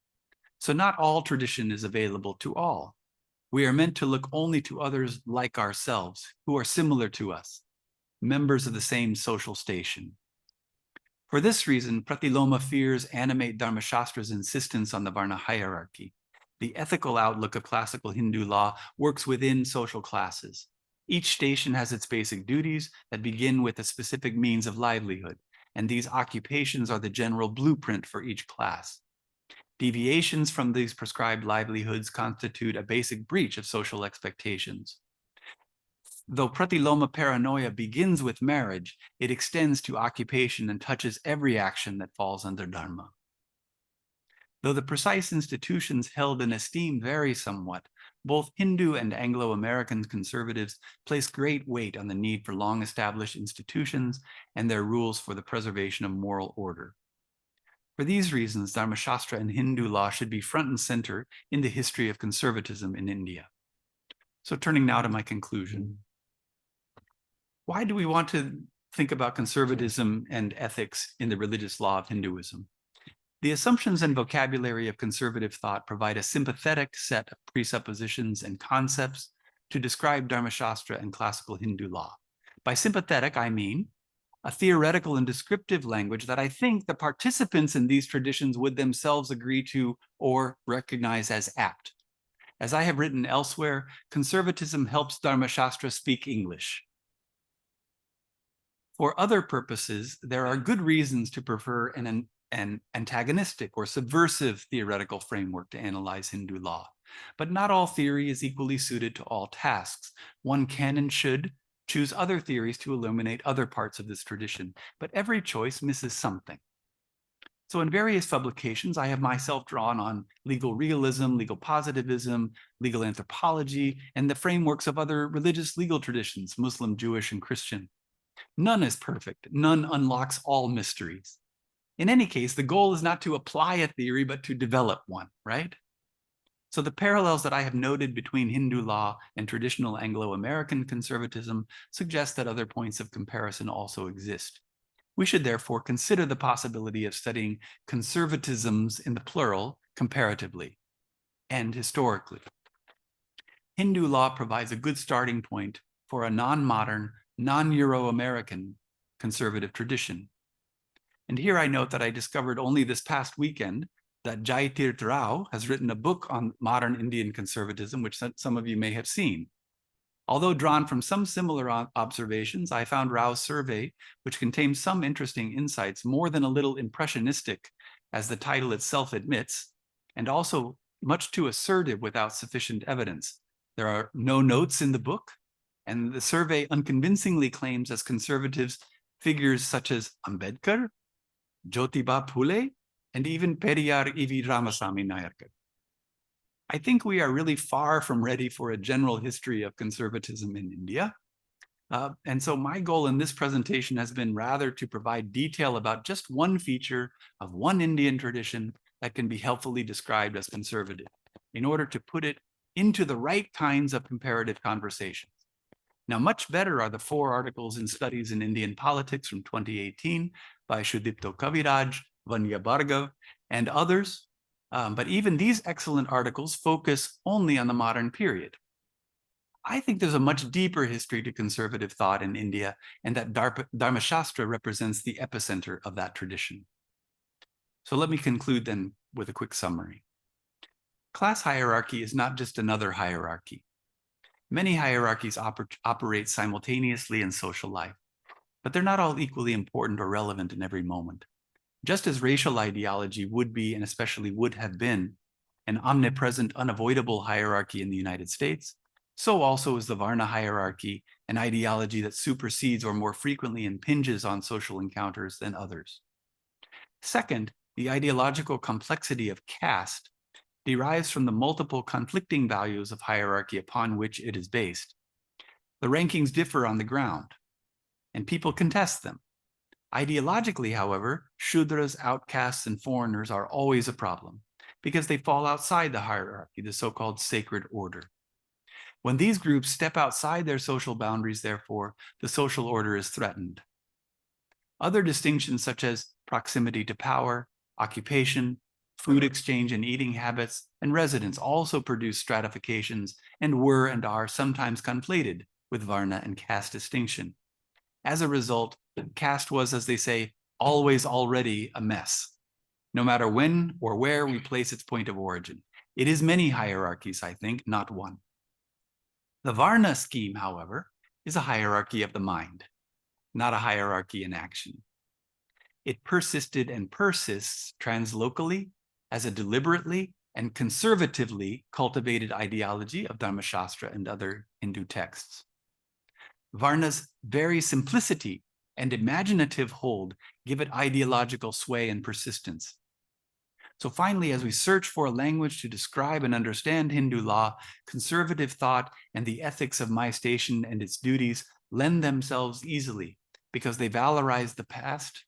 So not all tradition is available to all. We are meant to look only to others like ourselves, who are similar to us, members of the same social station. For this reason, Pratiloma fears animate Dharmaśāstra's insistence on the Varna hierarchy. The ethical outlook of classical Hindu law works within social classes. Each station has its basic duties that begin with a specific means of livelihood, and these occupations are the general blueprint for each class. Deviations from these prescribed livelihoods constitute a basic breach of social expectations. Though Pratiloma paranoia begins with marriage, it extends to occupation and touches every action that falls under dharma. Though the precise institutions held in esteem vary somewhat, both Hindu and Anglo-American conservatives place great weight on the need for long-established institutions and their rules for the preservation of moral order. For these reasons, Dharmaśāstra and Hindu law should be front and center in the history of conservatism in India. So turning now to my conclusion. Why do we want to think about conservatism and ethics in the religious law of Hinduism? The assumptions and vocabulary of conservative thought provide a sympathetic set of presuppositions and concepts to describe Dharmaśāstra and classical Hindu law. By sympathetic, I mean a theoretical and descriptive language that I think the participants in these traditions would themselves agree to or recognize as apt. As I have written elsewhere, conservatism helps Dharmaśāstra speak English. For other purposes, there are good reasons to prefer an antagonistic or subversive theoretical framework to analyze Hindu law. But not all theory is equally suited to all tasks. One can and should choose other theories to illuminate other parts of this tradition, but every choice misses something. So in various publications, I have myself drawn on legal realism, legal positivism, legal anthropology, and the frameworks of other religious legal traditions, Muslim, Jewish, and Christian. None is perfect. None unlocks all mysteries. In any case, the goal is not to apply a theory, but to develop one, right? So the parallels that I have noted between Hindu law and traditional Anglo-American conservatism suggest that other points of comparison also exist. We should therefore consider the possibility of studying conservatisms in the plural comparatively and historically. Hindu law provides a good starting point for a non-modern, non-Euro-American conservative tradition. And here I note that I discovered only this past weekend that Jayatirth Rao has written a book on modern Indian conservatism, which some of you may have seen. Although drawn from some similar observations, I found Rao's survey, which contains some interesting insights, more than a little impressionistic, as the title itself admits, and also much too assertive without sufficient evidence. There are no notes in the book, and the survey unconvincingly claims as conservatives figures such as Ambedkar, Jyotiba Phule, and even Periyar E.V. Ramasamy Nayarkar. I think we are really far from ready for a general history of conservatism in India. And so my goal in this presentation has been rather to provide detail about just one feature of one Indian tradition that can be helpfully described as conservative in order to put it into the right kinds of comparative conversations. Now, much better are the 4 articles in Studies in Indian Politics from 2018 by Sudipto Kaviraj, Vanya Bhargava, and others. But even these excellent articles focus only on the modern period. I think there's a much deeper history to conservative thought in India, and that Dharmaśāstra represents the epicenter of that tradition. So let me conclude then with a quick summary. Class hierarchy is not just another hierarchy. Many hierarchies operate simultaneously in social life, but they're not all equally important or relevant in every moment. Just as racial ideology would be, and especially would have been, an omnipresent, unavoidable hierarchy in the United States, so also is the Varna hierarchy an ideology that supersedes or more frequently impinges on social encounters than others. Second, the ideological complexity of caste derives from the multiple conflicting values of hierarchy upon which it is based. The rankings differ on the ground, and people contest them. Ideologically, however, Shudras, outcasts, and foreigners are always a problem because they fall outside the hierarchy, the so-called sacred order. When these groups step outside their social boundaries, therefore, the social order is threatened. Other distinctions such as proximity to power, occupation, food exchange and eating habits, and residence also produce stratifications and were and are sometimes conflated with Varna and caste distinction. As a result, caste was, as they say, always already a mess, no matter when or where we place its point of origin. It is many hierarchies, I think, not one. The Varna scheme, however, is a hierarchy of the mind, not a hierarchy in action. It persisted and persists translocally as a deliberately and conservatively cultivated ideology of Dharmaśāstra and other Hindu texts. Varna's very simplicity and imaginative hold give it ideological sway and persistence. So finally, as we search for a language to describe and understand Hindu law, conservative thought and the ethics of my station and its duties lend themselves easily because they valorize the past,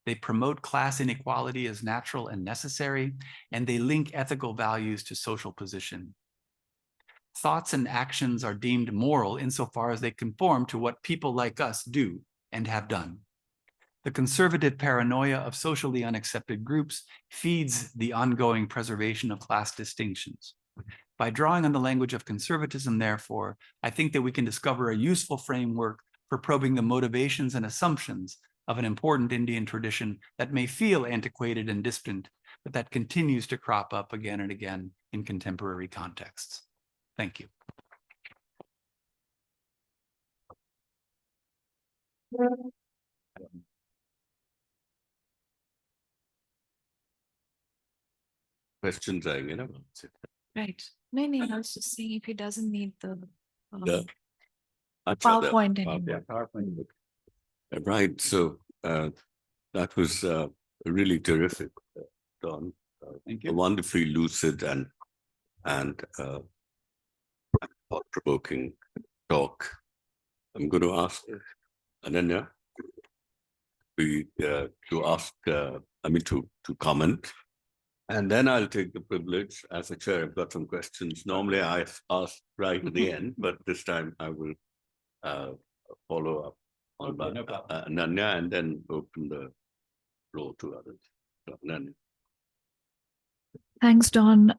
they promote class inequality as natural and necessary, and they link ethical values to social position. Thoughts and actions are deemed moral insofar as they conform to what people like us do and have done. The conservative paranoia of socially unaccepted groups feeds the ongoing preservation of class distinctions. By drawing on the language of conservatism, therefore, I think that we can discover a useful framework for probing the motivations and assumptions of an important Indian tradition that may feel antiquated and distant, but that continues to crop up again and again in contemporary contexts. Thank you. Questions, Right. No, I was just seeing if he doesn't need the the PowerPoint anymore. PowerPoint. Right. So that was really terrific, Don. Thank A you. wonderfully lucid and thought-provoking talk. I'm going to ask Ananya to comment. And then I'll take the privilege as a chair. I've got some questions. Normally I ask right at the end, but this time I will follow up on Ananya and then open the floor to others. So, Ananya. Thanks, Don.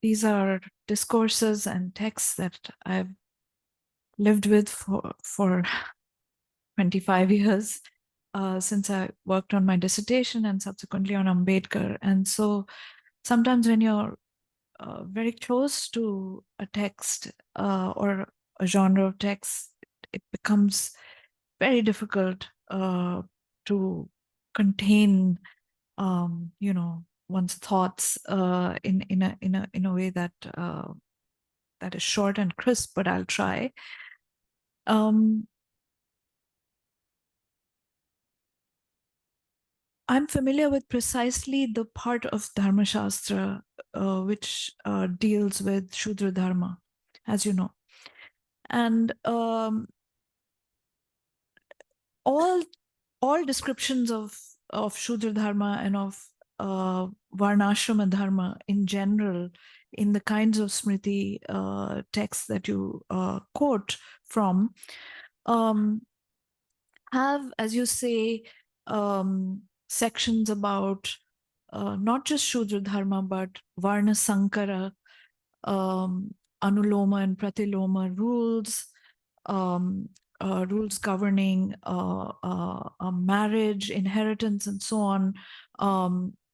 These are discourses and texts that I've lived with for 25 years. Since I worked on my dissertation and subsequently on Ambedkar. And so sometimes when you're very close to a text or a genre of text, it becomes very difficult to contain, one's thoughts in a way that that is short and crisp. But I'll try. I'm familiar with precisely the part of Dharmaśāstra which deals with Shudra Dharma, as you know. And all descriptions of Shudra Dharma and of Varnashrama Dharma in general, in the kinds of Smriti texts that you quote from, have, as you say, sections about not just Shudra Dharma, but Varna Sankara, Anuloma and Pratiloma rules, rules governing marriage, inheritance, and so on,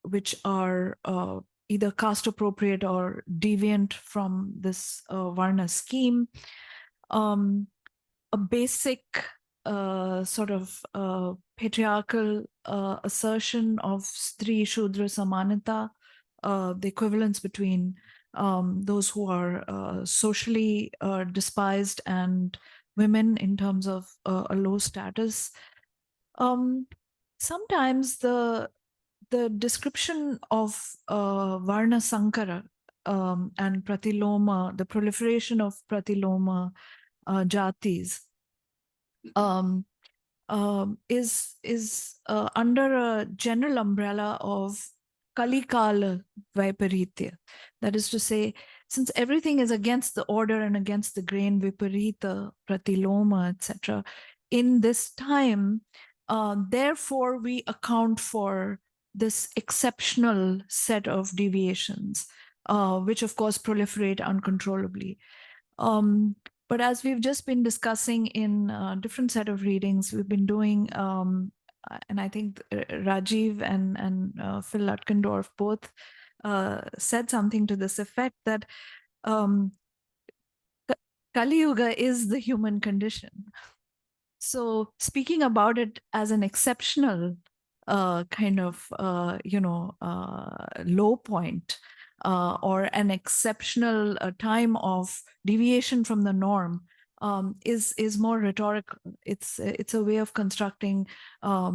which are either caste appropriate or deviant from this Varna scheme. A basic sort of patriarchal assertion of Stri Shudra Samanita, the equivalence between those who are socially despised and women in terms of a low status. Sometimes the description of Varna Sankara and Pratiloma, the proliferation of Pratiloma jatis, is under a general umbrella of Kalikala Vaiparitya. That is to say, since everything is against the order and against the grain, Viparita, Pratiloma, etc., in this time, therefore we account for this exceptional set of deviations, which of course proliferate uncontrollably. But as we've just been discussing in a different set of readings, we've been doing, and I think Rajeev and Phil Lutkendorf both said something to this effect, that Kali Yuga is the human condition. So speaking about it as an exceptional kind of, low point, or an exceptional time of deviation from the norm, is more rhetorical. It's a way of constructing, a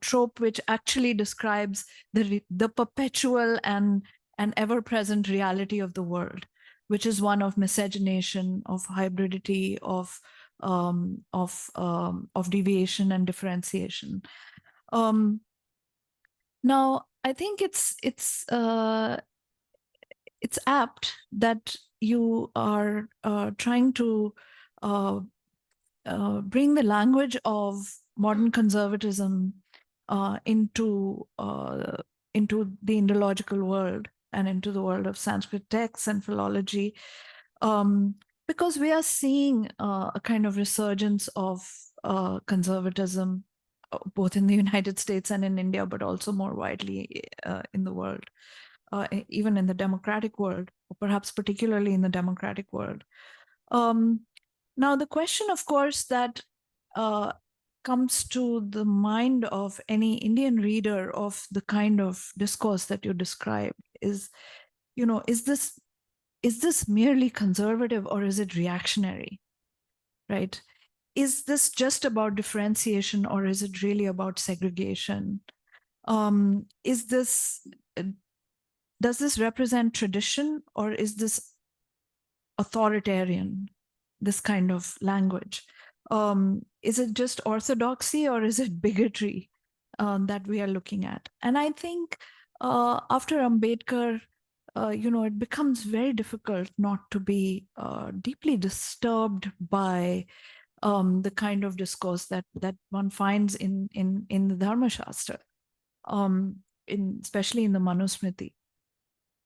trope which actually describes the perpetual and ever-present reality of the world, which is one of miscegenation, of hybridity, of deviation and differentiation. Now, I think it's apt that you are trying to bring the language of modern conservatism into the Indological world and into the world of Sanskrit texts and philology, because we are seeing a kind of resurgence of conservatism, both in the United States and in India, but also more widely in the world, even in the democratic world, or perhaps particularly in the democratic world. Now, the question, of course, that comes to the mind of any Indian reader of the kind of discourse that you described is, is this merely conservative or is it reactionary, right? Is this just about differentiation or is it really about segregation? Does this represent tradition or is this authoritarian, this kind of language? Is it just orthodoxy or is it bigotry that we are looking at? And I think after Ambedkar, it becomes very difficult not to be deeply disturbed by the kind of discourse that one finds in the Dharmaśāstra, especially in the Manusmriti.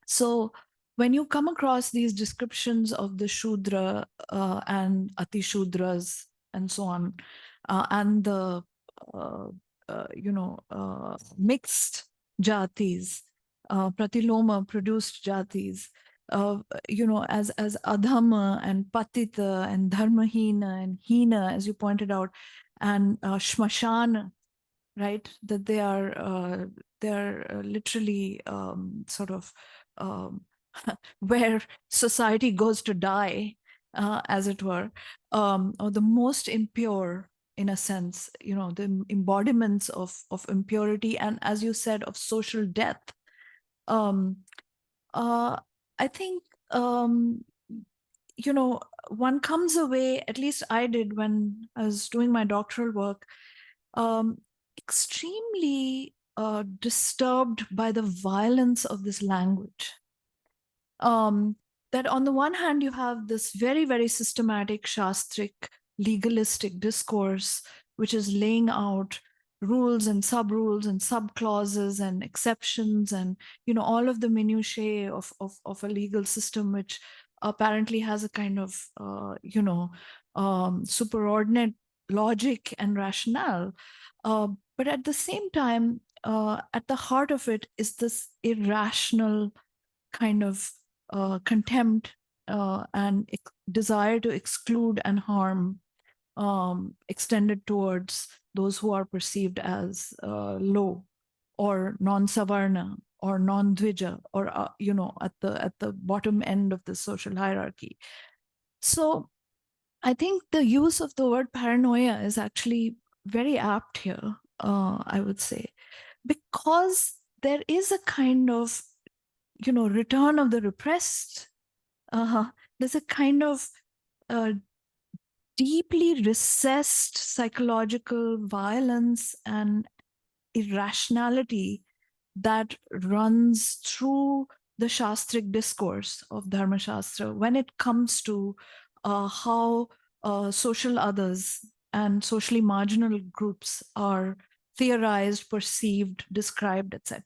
So when you come across these descriptions of the Shudra and Ati Shudras and so on, and the mixed jatis, Pratiloma produced jatis, as Adhama and Patita and Dharmahina and Hina, as you pointed out, and Shmashana, right? That they are literally sort of where society goes to die, as it were, or the most impure, in a sense, the embodiments of impurity and, as you said, of social death. I think, one comes away, at least I did when I was doing my doctoral work, extremely disturbed by the violence of this language. That on the one hand, you have this very, very systematic, shastric, legalistic discourse, which is laying out rules and sub-rules and sub-clauses and exceptions and, all of the minutiae of a legal system, which apparently has a kind of, superordinate logic and rationale. But at the same time, at the heart of it is this irrational kind of contempt and desire to exclude and harm extended towards those who are perceived as low or non-savarna or non-dvija, or at the bottom end of the social hierarchy. So I think the use of the word paranoia is actually very apt here, I would say, because there is a kind of return of the repressed. There's a kind of deeply recessed psychological violence and irrationality that runs through the Shastric discourse of Dharmaśāstra when it comes to how social others and socially marginal groups are theorized, perceived, described, etc.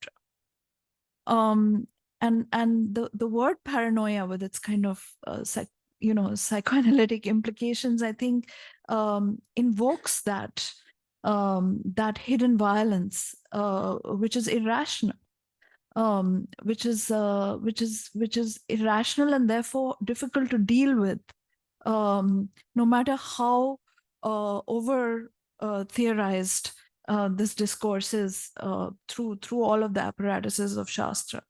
And the word paranoia, with its kind of psychoanalytic implications, I think invokes that that hidden violence, which is irrational, which is irrational and therefore difficult to deal with, no matter how over theorized this discourse is through all of the apparatuses of Shastra.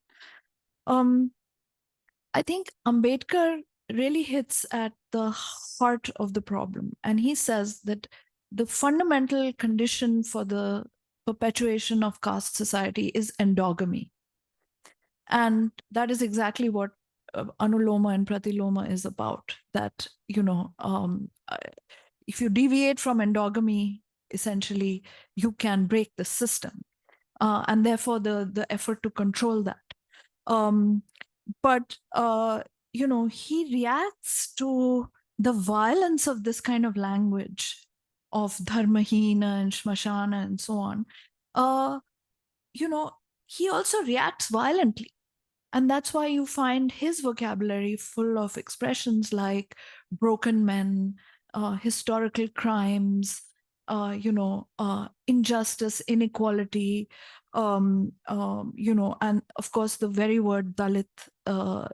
I think Ambedkar really hits at the heart of the problem, and he says that the fundamental condition for the perpetuation of caste society is endogamy. And that is exactly what Anuloma and Pratiloma is about. That, if you deviate from endogamy, essentially, you can break the system. And therefore, the effort to control that. But he reacts to the violence of this kind of language of dharmahina and shmashana and so on. He also reacts violently. And that's why you find his vocabulary full of expressions like broken men, historical crimes, injustice, inequality, and of course the very word Dalit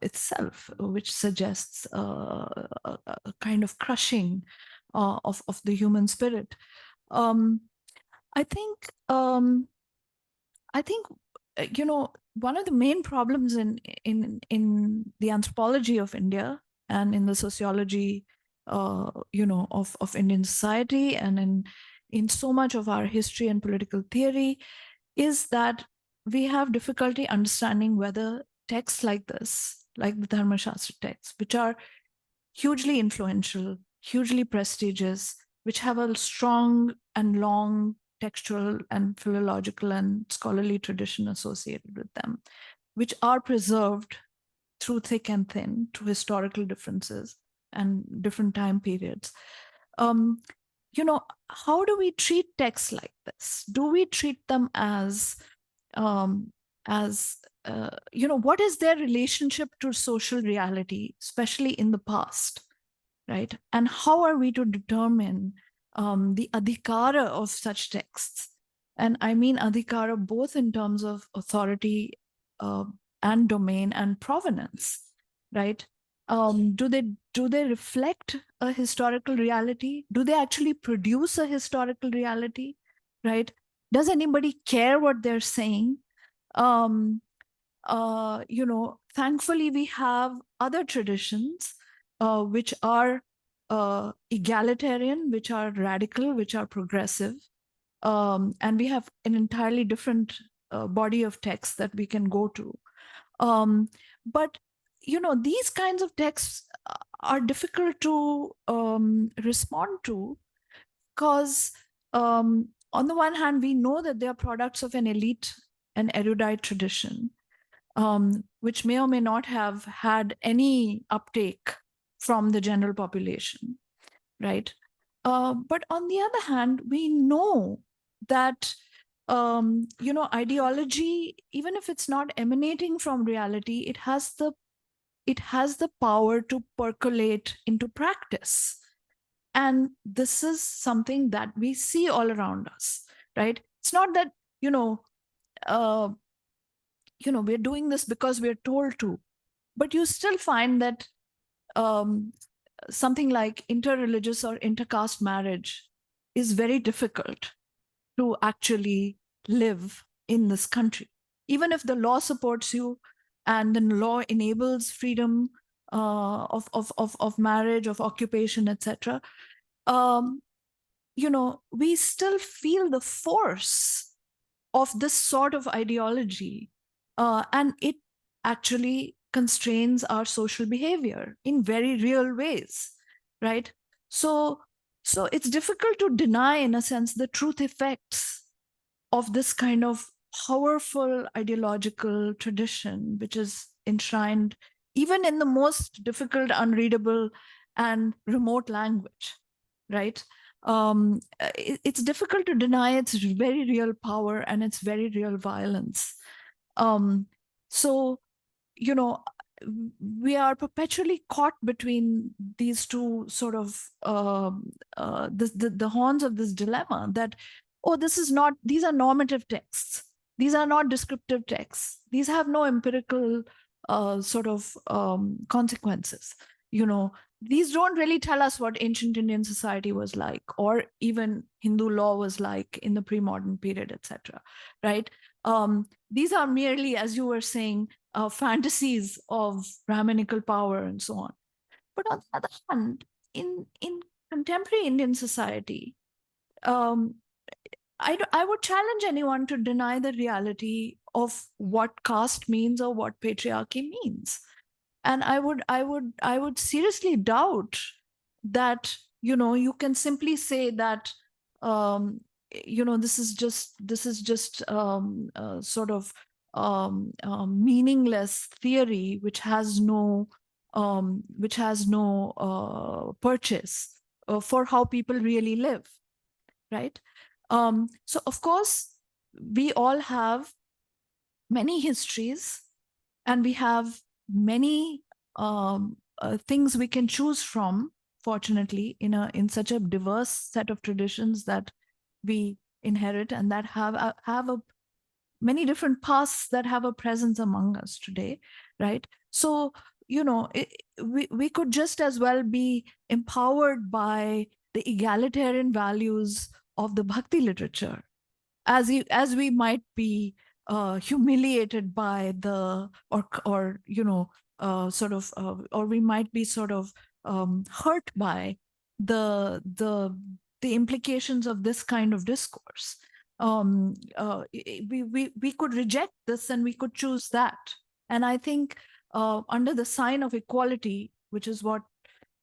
itself, which suggests a kind of crushing of the human spirit. I think one of the main problems in the anthropology of India and in the sociology, of Indian society and in so much of our history and political theory is that we have difficulty understanding whether texts like this, like the Dharmaśāstra texts, which are hugely influential, hugely prestigious, which have a strong and long textual and philological and scholarly tradition associated with them, which are preserved through thick and thin, through historical differences and different time periods. How do we treat texts like this? Do we treat them as what is their relationship to social reality, especially in the past, right? And how are we to determine the adhikara of such texts? And I mean adhikara both in terms of authority and domain and provenance, right? Do they reflect a historical reality? Do they actually produce a historical reality, right? Does anybody care what they're saying? Thankfully, we have other traditions which are egalitarian, which are radical, which are progressive. And we have an entirely different body of texts that we can go to. But these kinds of texts are difficult to respond to because on the one hand, we know that they are products of an elite and erudite tradition, which may or may not have had any uptake from the general population, right? But on the other hand, we know that ideology, even if it's not emanating from reality, it has the power to percolate into practice. And this is something that we see all around us, right? It's not that, we're doing this because we're told to, but you still find that something like interreligious or intercaste marriage is very difficult to actually live in this country. Even if the law supports you and the law enables freedom of marriage, of occupation, etc., we still feel the force of this sort of ideology, and it actually constrains our social behavior in very real ways, right? So So it's difficult to deny, in a sense, the truth effects of this kind of powerful ideological tradition, which is enshrined even in the most difficult, unreadable, and remote language, right? It's difficult to deny its very real power and its very real violence. So, you know, we are perpetually caught between these two sort of the horns of this dilemma that, oh, these are normative texts. These are not descriptive texts. These have no empirical consequences. These don't really tell us what ancient Indian society was like, or even Hindu law was like in the pre-modern period, etc. Right? These are merely, as you were saying, fantasies of Brahminical power and so on. But on the other hand, in contemporary Indian society, I would challenge anyone to deny the reality of what caste means or what patriarchy means. And I would seriously doubt that, you can simply say that, this is just meaningless theory which has no purchase for how people really live, right? So of course we all have many histories, and we have many things we can choose from, fortunately, in such a diverse set of traditions that we inherit, and that have many different paths that have a presence among us today, right? So we could just as well be empowered by the egalitarian values of the bhakti literature as we might be humiliated by or we might be hurt by the implications of this kind of discourse. We could reject this and we could choose that. And I think under the sign of equality, which is what,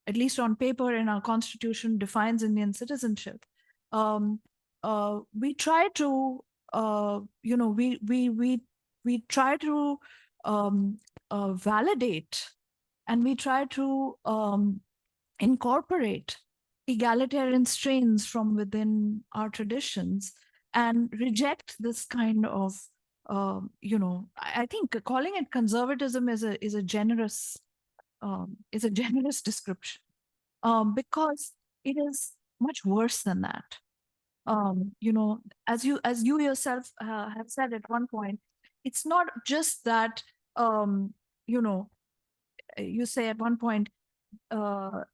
at least on paper in our constitution, defines Indian citizenship, we try to we try to validate, and we try to incorporate egalitarian strains from within our traditions and reject this kind of I think calling it conservatism is a generous description, because it is much worse than that. As you yourself have said at one point, it's not just that you say at one point I'll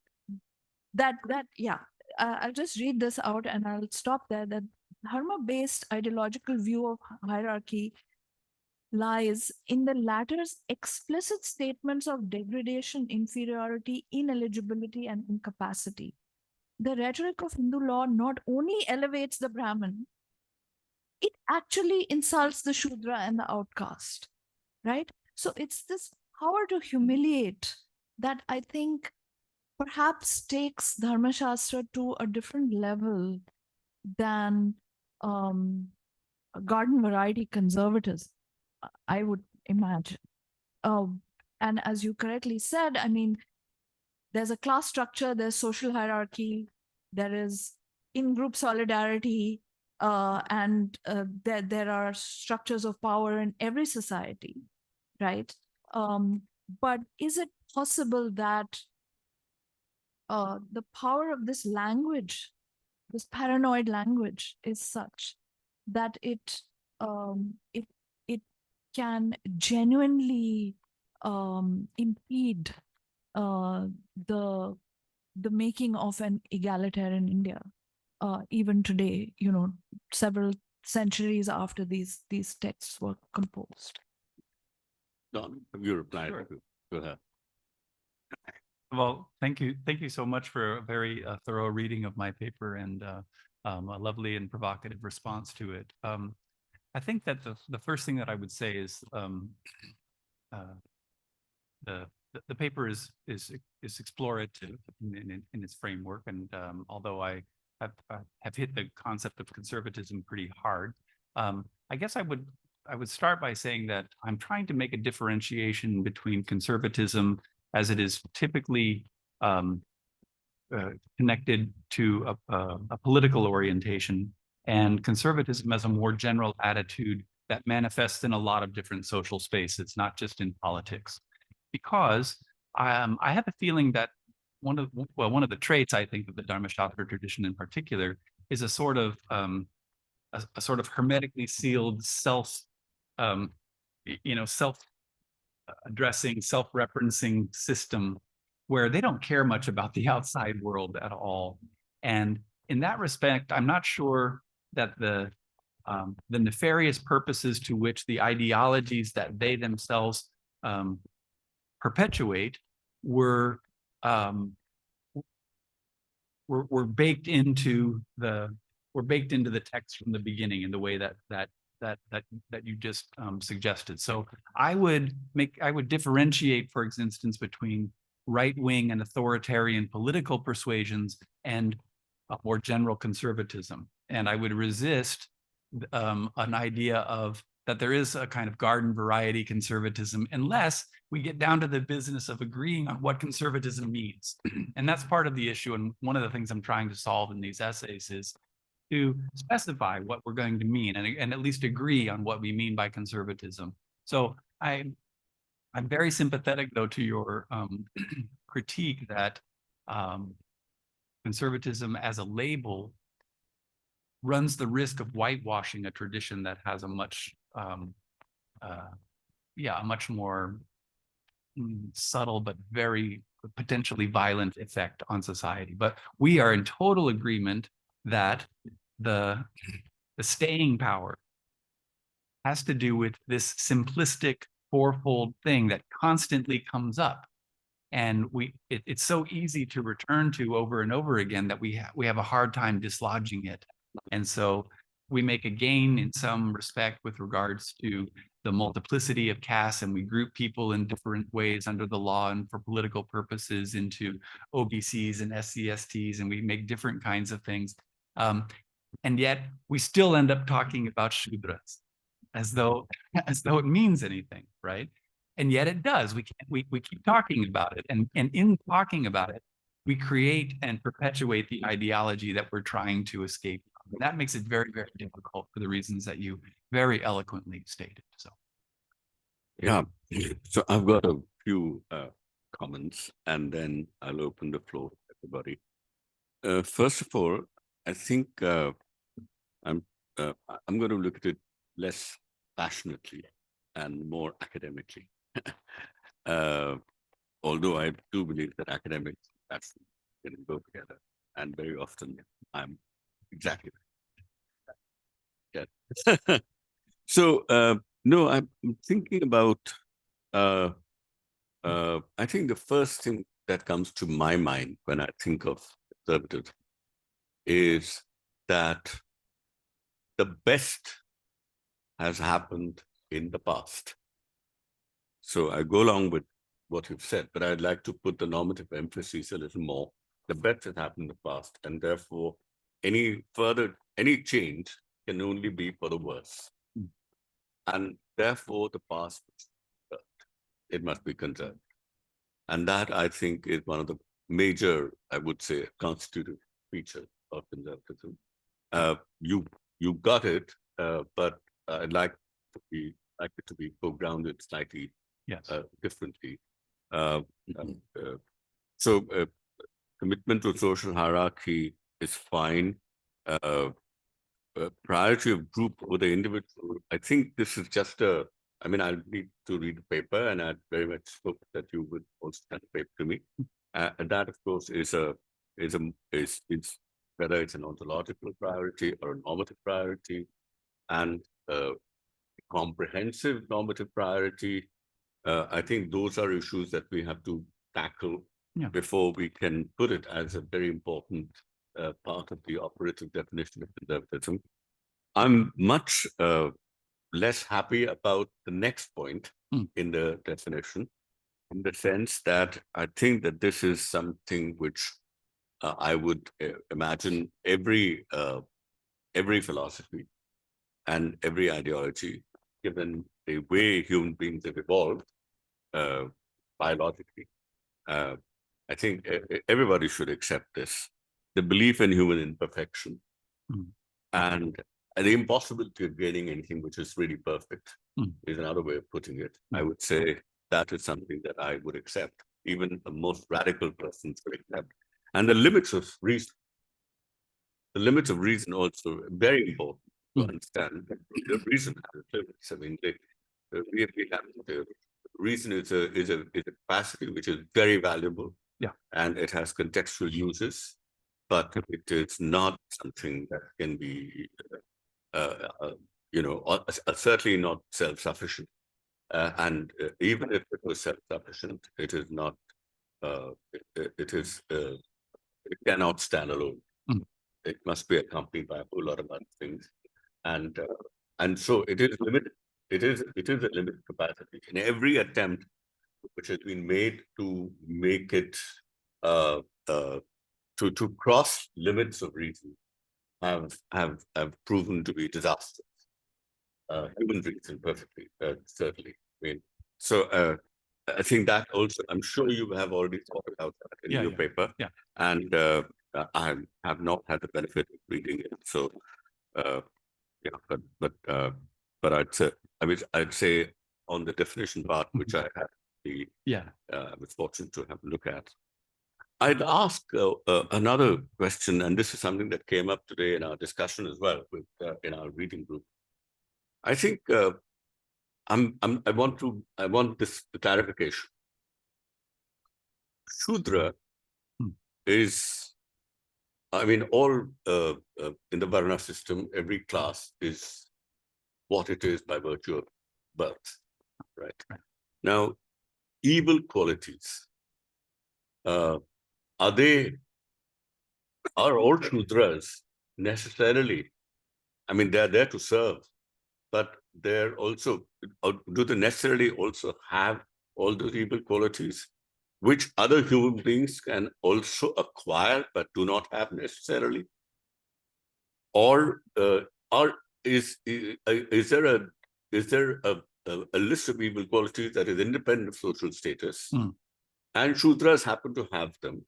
just read this out and I'll stop there. That dharma-based ideological view of hierarchy lies in the latter's explicit statements of degradation, inferiority, ineligibility, and incapacity. The rhetoric of Hindu law not only elevates the Brahmin, it actually insults the Shudra and the outcast, right? So it's this power to humiliate that I think perhaps takes Dharmaśāstra to a different level than garden variety conservatism, I would imagine. And as you correctly said, I mean, there's a class structure, there's social hierarchy, there is in-group solidarity, and there are structures of power in every society, right? But is it possible that the power of this language, this paranoid language, is such that it can genuinely impede the making of an egalitarian India, even today, several centuries after these texts were composed? Don, have you replied? Sure. Go ahead. Well, thank you. Thank you so much for a very thorough reading of my paper and a lovely and provocative response to it. I think that the first thing that I would say is the the paper is explorative in its framework, and although I have hit the concept of conservatism pretty hard, I guess I would start by saying that I'm trying to make a differentiation between conservatism as it is typically connected to a political orientation, and conservatism as a more general attitude that manifests in a lot of different social spaces, not just in politics. Because I have a feeling that one of the traits, I think, of the Dharmaśāstra tradition in particular is a sort of hermetically sealed self-addressing, self-referencing system where they don't care much about the outside world at all. And in that respect, I'm not sure that the nefarious purposes to which the ideologies that they themselves perpetuate were baked into the text from the beginning in the way that you just suggested. So I would differentiate, for instance, between right-wing and authoritarian political persuasions and a more general conservatism. And I would resist an idea of that there is a kind of garden variety conservatism unless we get down to the business of agreeing on what conservatism means. And that's part of the issue. And one of the things I'm trying to solve in these essays is to specify what we're going to mean and at least agree on what we mean by conservatism. So I'm very sympathetic, though, to your critique that conservatism as a label runs the risk of whitewashing a tradition that has a much more subtle but very potentially violent effect on society. But we are in total agreement that the staying power has to do with this simplistic fourfold thing that constantly comes up, and it's so easy to return to over and over again that we have a hard time dislodging it. And so we make a gain in some respect with regards to the multiplicity of castes, and we group people in different ways under the law and for political purposes into OBCs and SCSTs, and we make different kinds of things. And yet we still end up talking about Shudras as though it means anything, right? And yet it does. We keep talking about it, and in talking about it, we create and perpetuate the ideology that we're trying to escape. And that makes it very, very difficult for the reasons that you very eloquently stated. So, yeah. So I've got a few comments, and then I'll open the floor to everybody. First of all, I think I'm going to look at it less passionately and more academically. Although I do believe that academics and passion can go together, and very often I'm exactly right. Yeah. So no, I'm thinking about. I think the first thing that comes to my mind when I think of conservatism is that the best has happened in the past. So I go along with what you've said, but I'd like to put the normative emphasis a little more. The best has happened in the past, and therefore any change can only be for the worse. And therefore the past, it must be conserved. And that, I think, is one of the major, I would say, constitutive features of conservatism. You got it, but I'd like it to be co-grounded slightly differently. So commitment to social hierarchy is fine. Priority of group over the individual, I think this is just I mean, I'll need to read the paper, and I'd very much hope that you would also send the paper to me. And that, of course, is whether it's an ontological priority or a normative priority, and comprehensive normative priority. I think those are issues that we have to tackle before we can put it as a very important part of the operative definition of conservatism. I'm much less happy about the next point in the definition, in the sense that I think that this is something which I would imagine every philosophy and every ideology, given the way human beings have evolved biologically, I think everybody should accept this. The belief in human imperfection and the impossibility of gaining anything which is really perfect is another way of putting it. I would say that is something that I would accept. Even the most radical persons would accept. And the limits of reason. The limits of reason also very important to understand. The reason has limits. I mean, we have the reason is a capacity which is very valuable. Yeah. And it has contextual uses, but it is not something that can be, certainly not self-sufficient. And even if it was self-sufficient, it is not. It cannot stand alone. It must be accompanied by a whole lot of other things, and so it is limited. It is a limited capacity. In every attempt which has been made to make it to cross limits of reason have proven to be disastrous. Human reason perfectly, certainly. I mean, so I think that also, I'm sure you have already thought about that in your paper. Yeah. And I have not had the benefit of reading it. So but I'd say, I'd say on the definition part, which I had was fortunate to have a look at. I'd ask another question, and this is something that came up today in our discussion as well with in our reading group. I think I want this clarification. Shudra is, I mean, all in the Varna system, every class is what it is by virtue of birth, right? Now, evil qualities, are all Shudras necessarily, I mean, they're there to serve, but they're also, do they necessarily also have all those evil qualities, which other human beings can also acquire, but do not have necessarily? Or is there a list of evil qualities that is independent of social status, and Shudras happen to have them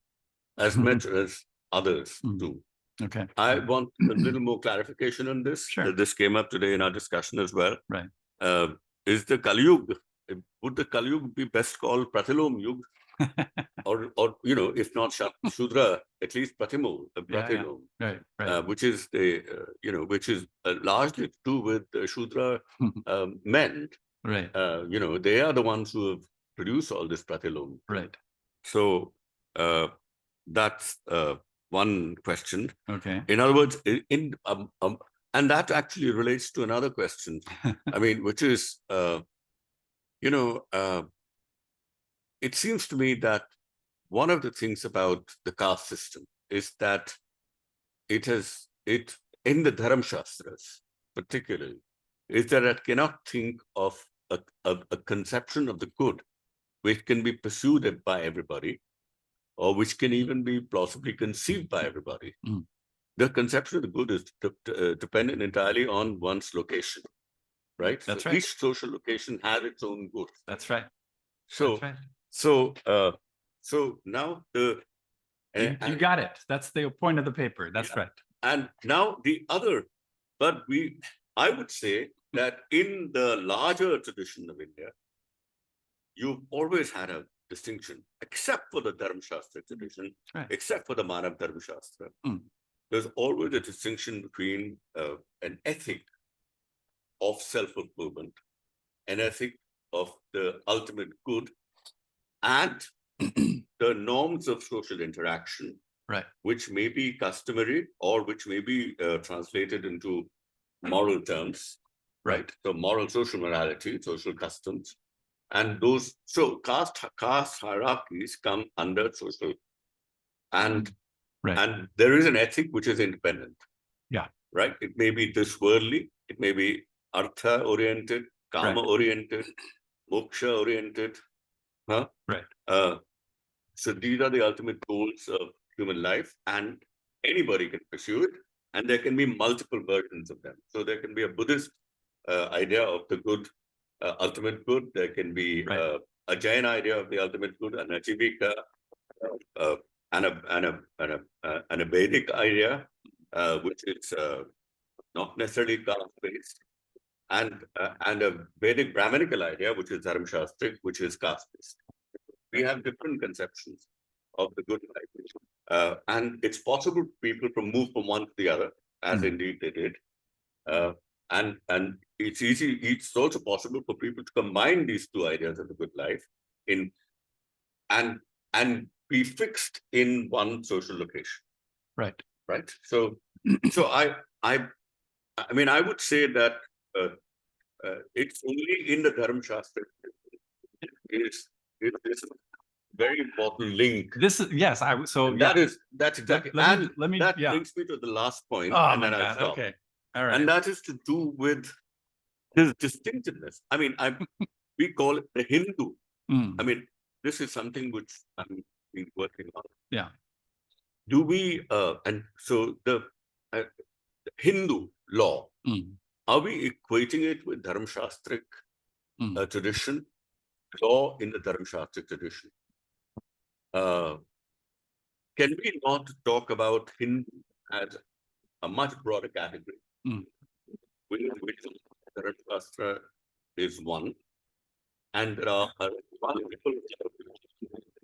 as much as others do? Okay. I want a little more clarification on this. Sure. This came up today in our discussion as well. Right. Is the Kali Yuga, would the Kali Yuga be best called Pratiloma Yuga? or if not Shudra, at least Pratiloma. Right. Which is which is largely to do with Shudra men. Right. They are the ones who have produced all this Pratiloma. Right. So that's one question. Okay. In other words, and that actually relates to another question. I mean, which is, it seems to me that one of the things about the caste system is that it in the Dharmaśāstras particularly, is that it cannot think of a conception of the good which can be pursued by everybody, or which can even be plausibly conceived by everybody. The conception of the good is dependent entirely on one's location, right? That's so right. Each social location has its own good. That's right. So, That's right. So now you got it. That's the point of the paper. That's right. And now the other, but I would say that in the larger tradition of India, you've always had a distinction, except for the Dharmaśāstra tradition, except for the Manav Dharmaśāstra. There's always a distinction between an ethic of self-fulfillment, an ethic of the ultimate good, and the norms of social interaction, which may be customary or which may be translated into moral terms, right? So moral social morality, social customs, and those, so caste hierarchies come under social, and there is an ethic which is independent. Yeah. Right? It may be this worldly, it may be artha oriented, kama oriented, moksha oriented, Huh? Right. So these are the ultimate goals of human life, and anybody can pursue it. And there can be multiple versions of them. So there can be a Buddhist idea of the good, ultimate good. There can be Right. a Jain idea of the ultimate good, an Ajivika, and a Vedic idea, which is not necessarily caste-based, and a Vedic Brahminical idea, which is Dharmaśāstra, which is caste-based. We have different conceptions of the good life, and it's possible for people to move from one to the other, as indeed they did. And it's easy. It's also possible for people to combine these two ideas of the good life and be fixed in one social location. Right. Right. So I mean, I would say that it's only in the Dharmaśāstra is this very important link. This is yes. And that's exactly. Let me that brings me to the last point, Oh and my then I'll God. stop. Okay. All right. And that is to do with his distinctiveness. I mean, we call it the Hindu. I mean, this is something which I'm been working on. Yeah. Do we and so the Hindu law, are we equating it with Dharmaśāstric tradition, law in the Dharmaśāstric tradition? Can we not talk about Hindu as a much broader category? Which Dharmaśāstra is one, and there are multiple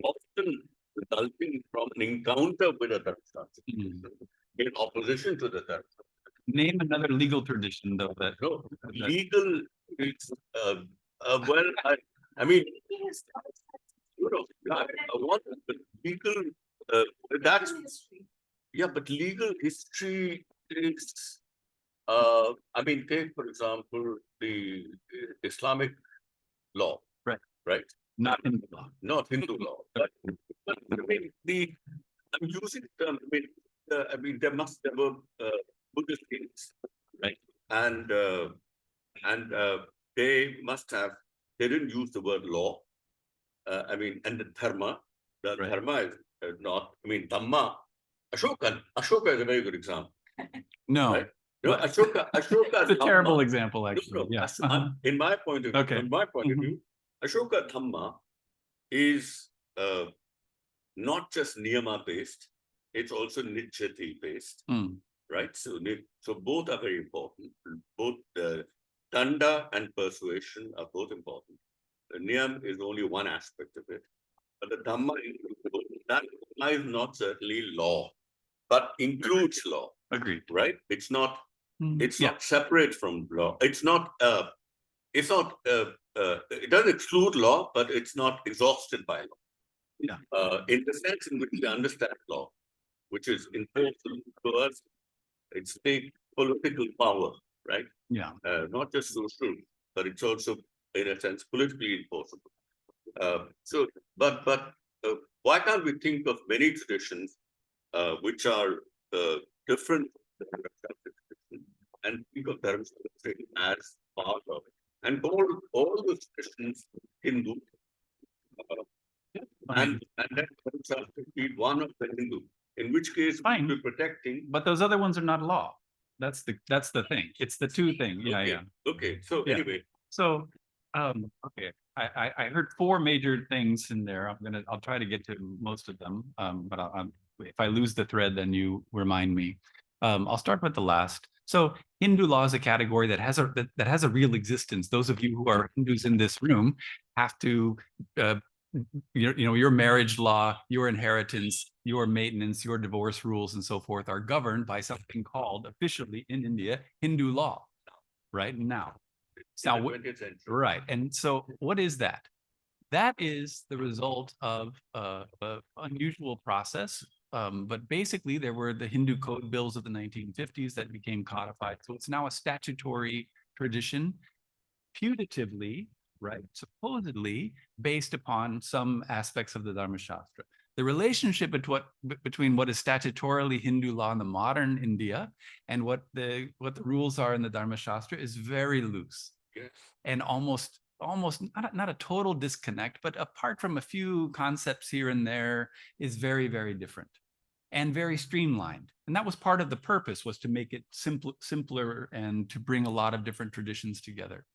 often resulting from an encounter with a Dharmaśāstra in opposition to the Dharma. Name another legal tradition, though. That No, legal is well. I mean, you know, what legal? That's yeah, but legal history is. I mean, take for example the Islamic law. Right. Right. Not Hindu law. Not Hindu law. But I mean, I'm using the term. I mean, there were Buddhist kings, right? And they must have. They didn't use the word law. I mean, and the dharma. The dharma is not. I mean, dhamma. Ashoka is a very good example. No. Right? No, Ashoka. It's a terrible example, actually. No. Yes. In my point of view, Okay. Ashoka Dhamma is not just niyama based; it's also nityati based, right? So both are very important. Both danda and persuasion are both important. The niyam is only one aspect of it, but the dhamma is not certainly law, but includes law. Agreed. Right? It's not. It's not separate from law. It's not. It doesn't exclude law, but it's not exhausted by law. Yeah. In the sense in which we understand law, which is enforceable to us, it's big political power, right? Yeah. Not just social, but it's also, in a sense, politically enforceable. But why can't we think of many traditions which are different and think of Dharmaśāstra as part of it? And all those traditions, Hindu, and then Dharmaśāstra be one of the Hindu, in which case we're protecting. But those other ones are not law. That's the thing. It's the two thing. Yeah, okay. yeah. Okay. So anyway. So okay. I heard four major things in there. I'll try to get to most of them. But if I lose the thread, then you remind me. I'll start with the last. So Hindu law is a category that has a real existence. Those of you who are Hindus in this room have to, your marriage law, your inheritance, your maintenance, your divorce rules, and so forth are governed by something called officially in India Hindu law. Right now. Right. And so what is that? That is the result of an unusual process. But basically, there were the Hindu code bills of the 1950s that became codified. So it's now a statutory tradition, putatively, right, supposedly based upon some aspects of the Dharmaśāstra. The relationship between what is statutorily Hindu law in the modern India and what the rules are in the Dharmaśāstra is very loose. Yes. And almost almost not a total disconnect, but apart from a few concepts here and there, is very, very different and very streamlined. And that was part of the purpose, was to make it simpler and to bring a lot of different traditions together.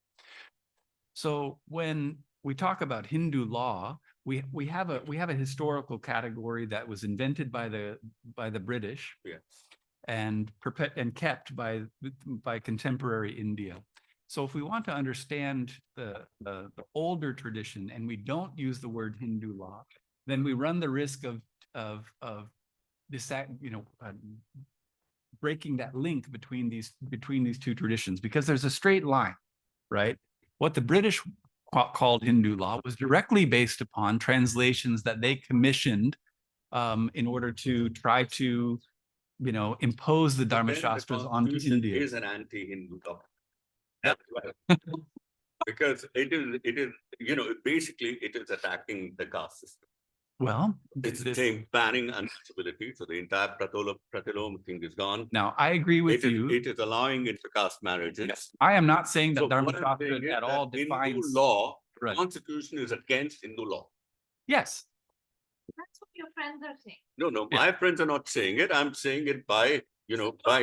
So when we talk about Hindu law, we have a historical category that was invented by the British, Yes. and kept by contemporary India. So if we want to understand the older tradition and we don't use the word Hindu law, then we run the risk of this, breaking that link between these two traditions, because there's a straight line, right? What the British called Hindu law was directly based upon translations that they commissioned in order to try to, impose the Dharmaśāstras onto India. Is an anti-Hindu document. That's right. Because it is, basically it is attacking the caste system. Well, It's saying banning untouchability, so the entire Pratiloma thing is gone. Now, I agree with you. It is allowing intercaste marriages. Yes. I am not saying that So what I'm Dharmaśāstra saying is at all that defines. Hindu law, Right. Constitution is against Hindu law. Yes. That's what your friends are saying. No, Yeah. my friends are not saying it. I'm saying it by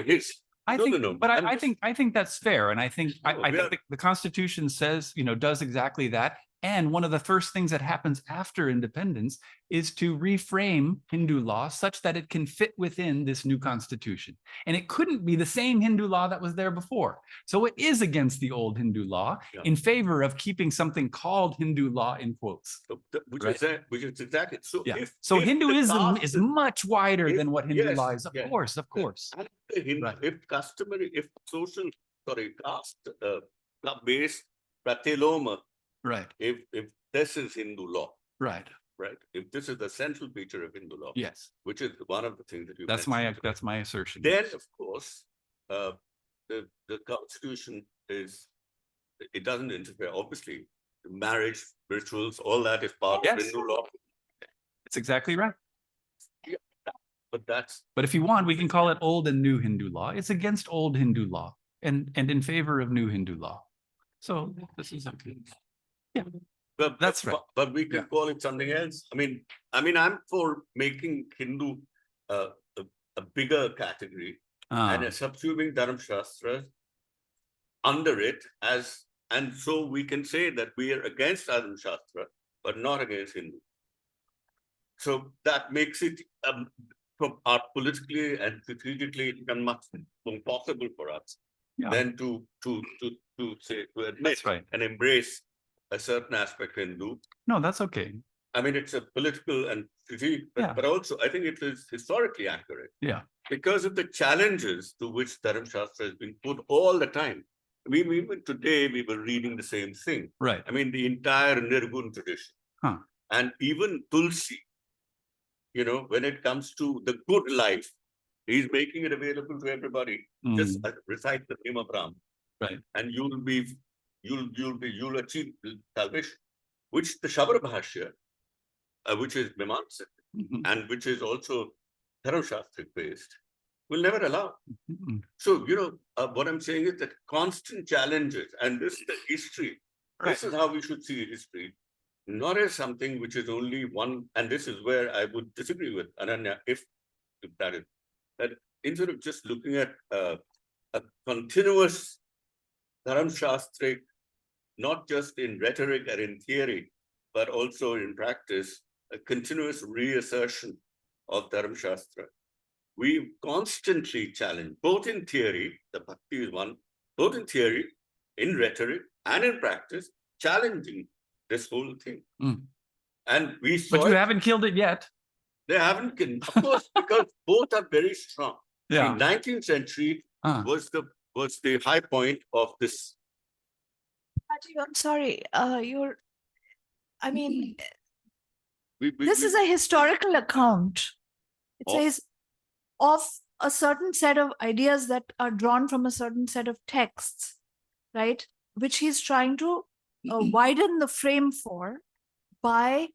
his. I No, think, no, no. but I'm I just- think that's fair, and I think No, I we think are- the Constitution says, does exactly that. And one of the first things that happens after independence is to reframe Hindu law such that it can fit within this new constitution. And it couldn't be the same Hindu law that was there before. So it is against the old Hindu law Yeah. in favor of keeping something called Hindu law in quotes. Which Right. is exactly so. Yeah. If So the Hinduism caste is much wider if- than what Hindu yes, law is. Of yes, course, of course. And the Hindu, Right. if caste based Pratiloma, Right. if this is Hindu law, Right. right? If this is the central feature of Hindu law, Yes. which is one of the things that you That's mentioned, my assertion. then of course the Constitution it doesn't interfere. Obviously, marriage, rituals, all that is part of Yes. Hindu law. It's exactly right. But that's But if you want, we can call it old and new Hindu law. It's against old Hindu law and in favor of new Hindu law. So this is okay. Yeah. That's right. But we can Yeah. call it something else. I mean, I'm for making Hindu a bigger category and subsuming Dharmaśāstra under it and so we can say that we are against Dharmaśāstra, but not against Hindu. So that makes it from our politically and strategically much more possible for us than to admit That's right. and embrace a certain aspect Hindu. No, that's okay. I mean, it's a political and strategic, but also I think it is historically accurate. Yeah. Because of the challenges to which Dharmaśāstra has been put all the time. Even today, we were reading the same thing. Right. I mean, the entire Nirgun tradition. Huh. And even Tulsi, when it comes to the good life, he's making it available to everybody. Just recite the name of Ram. Right. And you'll achieve salvation. Which the Shabra Bhashya, which is Mimamsa, and which is also Dharmaśāstra based, will never allow. So, what I'm saying is that constant challenges, and this is the history. Right. This is how we should see history, not as something which is only one, and this is where I would disagree with Ananya, if that is, that instead of just looking at a continuous Dharmaśāstra, not just in rhetoric or in theory, but also in practice, a continuous reassertion of Dharmaśāstra. We constantly challenge, both in theory, the bhakti is one, both in theory, in rhetoric, and in practice, challenging this whole thing. And we saw But you haven't killed it yet. They haven't killed, of course, because both are very strong. Yeah. The 19th century was the high point of this. Rajeev, I'm sorry. We- This is a historical account. It Of? says of a certain set of ideas that are drawn from a certain set of texts, right? Which he's trying to widen the frame for by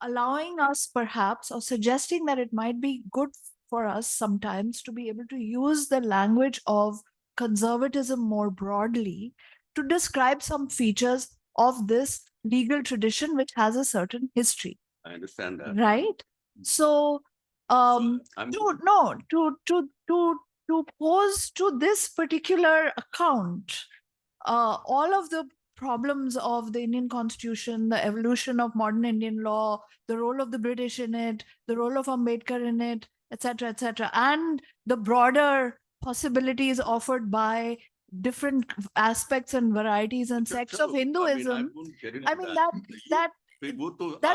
allowing us perhaps, or suggesting that it might be good for us sometimes to be able to use the language of conservatism more broadly to describe some features of this legal tradition, which has a certain history, I understand that. right? So, I'm- to pose to this particular account, all of the problems of the Indian Constitution, the evolution of modern Indian law, the role of the British in it, the role of Ambedkar in it, etc., and the broader possibilities offered by different aspects and varieties and sects of Hinduism. I mean that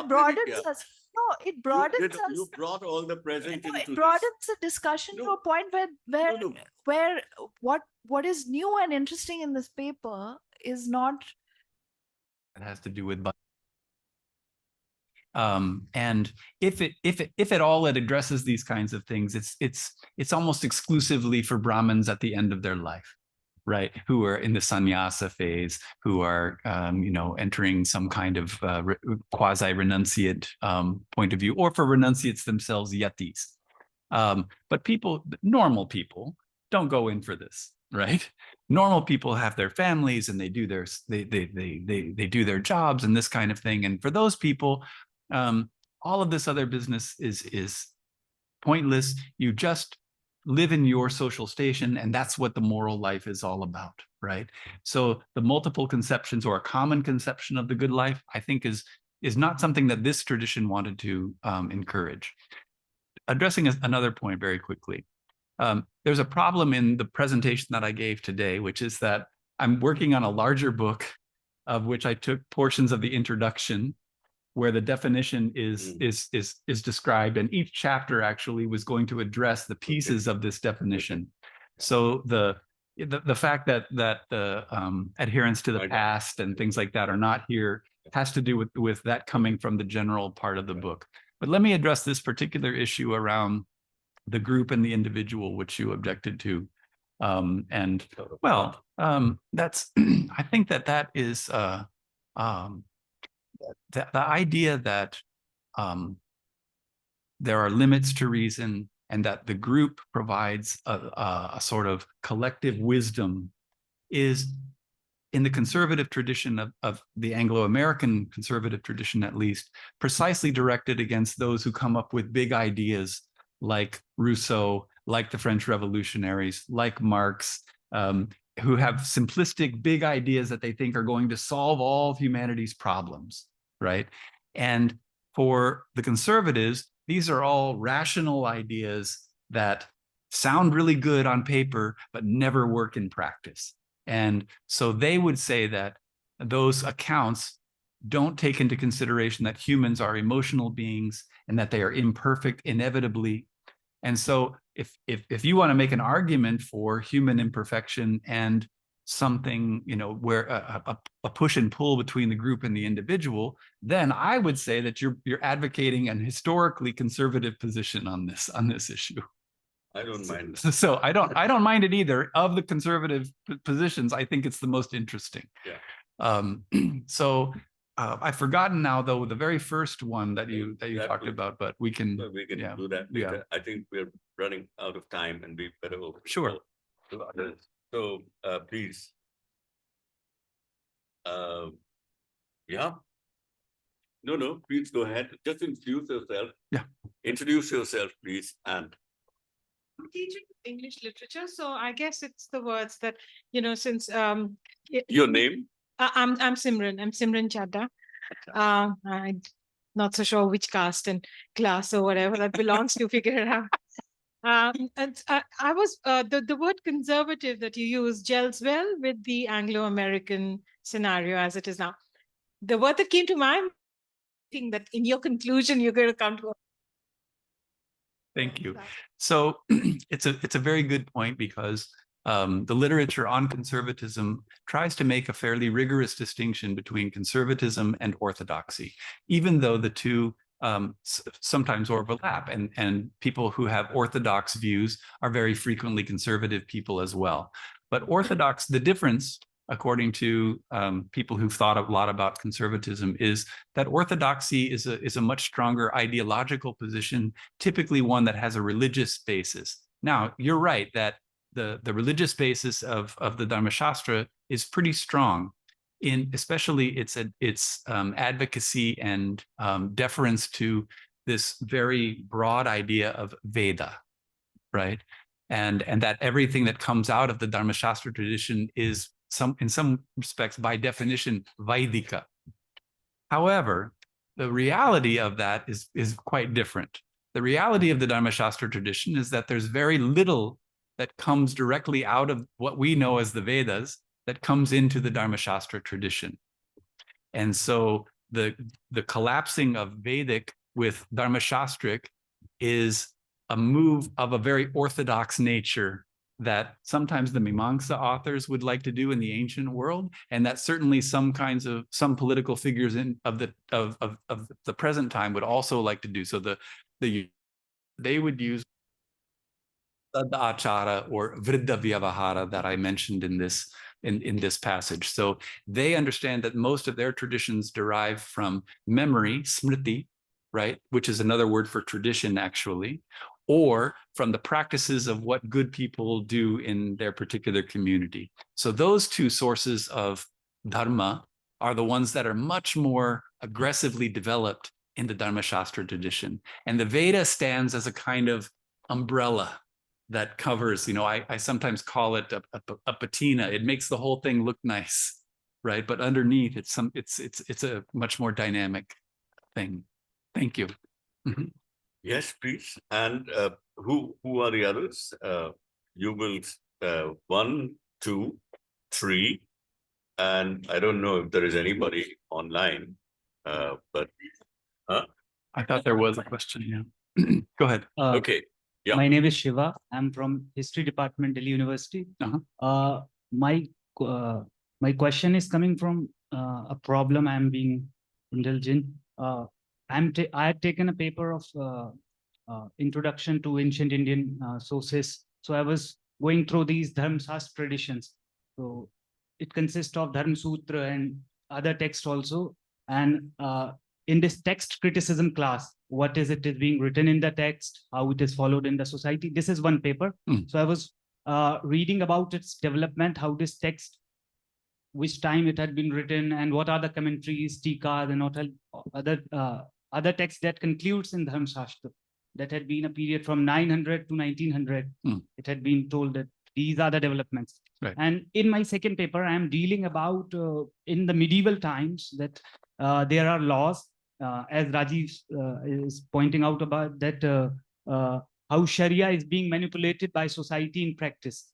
broadens us. No, it broadens us. You brought all the present No, into it broadens the discussion No. to a point where what is new and interesting in this paper is not. It has to do with and if at all it addresses these kinds of things, it's almost exclusively for Brahmins at the end of their life, right? Who are in the sannyasa phase, who are entering some kind of quasi-renunciate point of view, or for renunciates themselves, yatis. But normal people don't go in for this, right? Normal people have their families and they do their jobs and this kind of thing. And for those people, all of this other business is pointless. You just live in your social station, and that's what the moral life is all about, right? So the multiple conceptions, or a common conception of the good life, I think is not something that this tradition wanted to encourage. Addressing another point very quickly. There's a problem in the presentation that I gave today, which is that I'm working on a larger book of which I took portions of the introduction where the definition is described, and each chapter actually was going to address the pieces of this definition. So the fact that the adherence to the past and things like that are not here has to do with that coming from the general part of the book. But let me address this particular issue around the group and the individual, which you objected to. That's I think that is the idea that there are limits to reason, and that the group provides a sort of collective wisdom, is in the conservative tradition of the Anglo-American conservative tradition, at least, precisely directed against those who come up with big ideas like Rousseau, like the French revolutionaries, like Marx, who have simplistic big ideas that they think are going to solve all of humanity's problems, right? And for the conservatives, these are all rational ideas that sound really good on paper, but never work in practice. And so they would say that those accounts don't take into consideration that humans are emotional beings and that they are imperfect inevitably. And so if you want to make an argument for human imperfection and something, where a push and pull between the group and the individual, then I would say that you're advocating an historically conservative position on this issue. I don't mind. So I don't mind it either. Of the conservative positions, I think it's the most interesting. Yeah. I've forgotten now, though, the very first one that you talked about, but we can do that later. Yeah. I think we're running out of time, and we better open. Sure. To others. So please. Yeah. No, please go ahead. Just introduce yourself. Yeah. Introduce yourself, please. And I'm teaching English literature, so I guess it's the words that, since your name? I'm Simran. I'm Simran Chadda. I'm not so sure which caste and class or whatever that belongs to. Figure it out. I was the word conservative that you use gels well with the Anglo-American scenario as it is now. The word that came to mind, I think that in your conclusion you're going to come to. Thank you. So it's a very good point, because the literature on conservatism tries to make a fairly rigorous distinction between conservatism and orthodoxy, even though the two sometimes overlap, and people who have orthodox views are very frequently conservative people as well. But the difference, according to people who've thought a lot about conservatism, is that orthodoxy is a much stronger ideological position, typically one that has a religious basis. Now, you're right that the religious basis of the Dharmaśāstra is pretty strong. especially its advocacy and deference to this very broad idea of Veda, right? And that everything that comes out of the Dharmaśāstra tradition is in some respects, by definition, Vaidika. However, the reality of that is quite different. The reality of the Dharmaśāstra tradition is that there's very little that comes directly out of what we know as the Vedas that comes into the Dharmaśāstra tradition. And so the collapsing of Vedic with Dharmaśāstric is a move of a very orthodox nature that sometimes the Mimamsa authors would like to do in the ancient world, and that certainly some political figures of the present time would also like to do. So they would use Achara or Vriddha Vyavahara that I mentioned in this passage. So they understand that most of their traditions derive from memory, smriti, right, which is another word for tradition actually, or from the practices of what good people do in their particular community. So those two sources of dharma are the ones that are much more aggressively developed in the Dharmaśāstra tradition. And the Veda stands as a kind of umbrella that covers, I sometimes call it a patina. It makes the whole thing look nice, right? But underneath, it's a much more dynamic thing. Thank you. Mm-hmm. Yes, please. And who are the others? You will 1, 2, 3, and I don't know if there is anybody online, but I thought there was a question. Yeah, go ahead. Okay. Yeah. My name is Shiva. I'm from History Department, Delhi University. My question is coming from a problem I'm being indulged in. I had taken a paper of Introduction to Ancient Indian Sources. So I was going through these Dharmaśāstra traditions. So it consists of Dharma Sutra and other texts also. And in this text criticism class, what is it is being written in the text, how it is followed in the society. This is one paper. So I was reading about its development, how this text, which time it had been written, and what are the commentaries, tikas, and what other texts that concludes in Dharmaśāstra. That had been a period from 900 to 1900. It had been told that these are the developments. Right. And in my second paper, I am dealing about in the medieval times that there are laws, as Rajeev is pointing out about that, how Sharia is being manipulated by society in practice.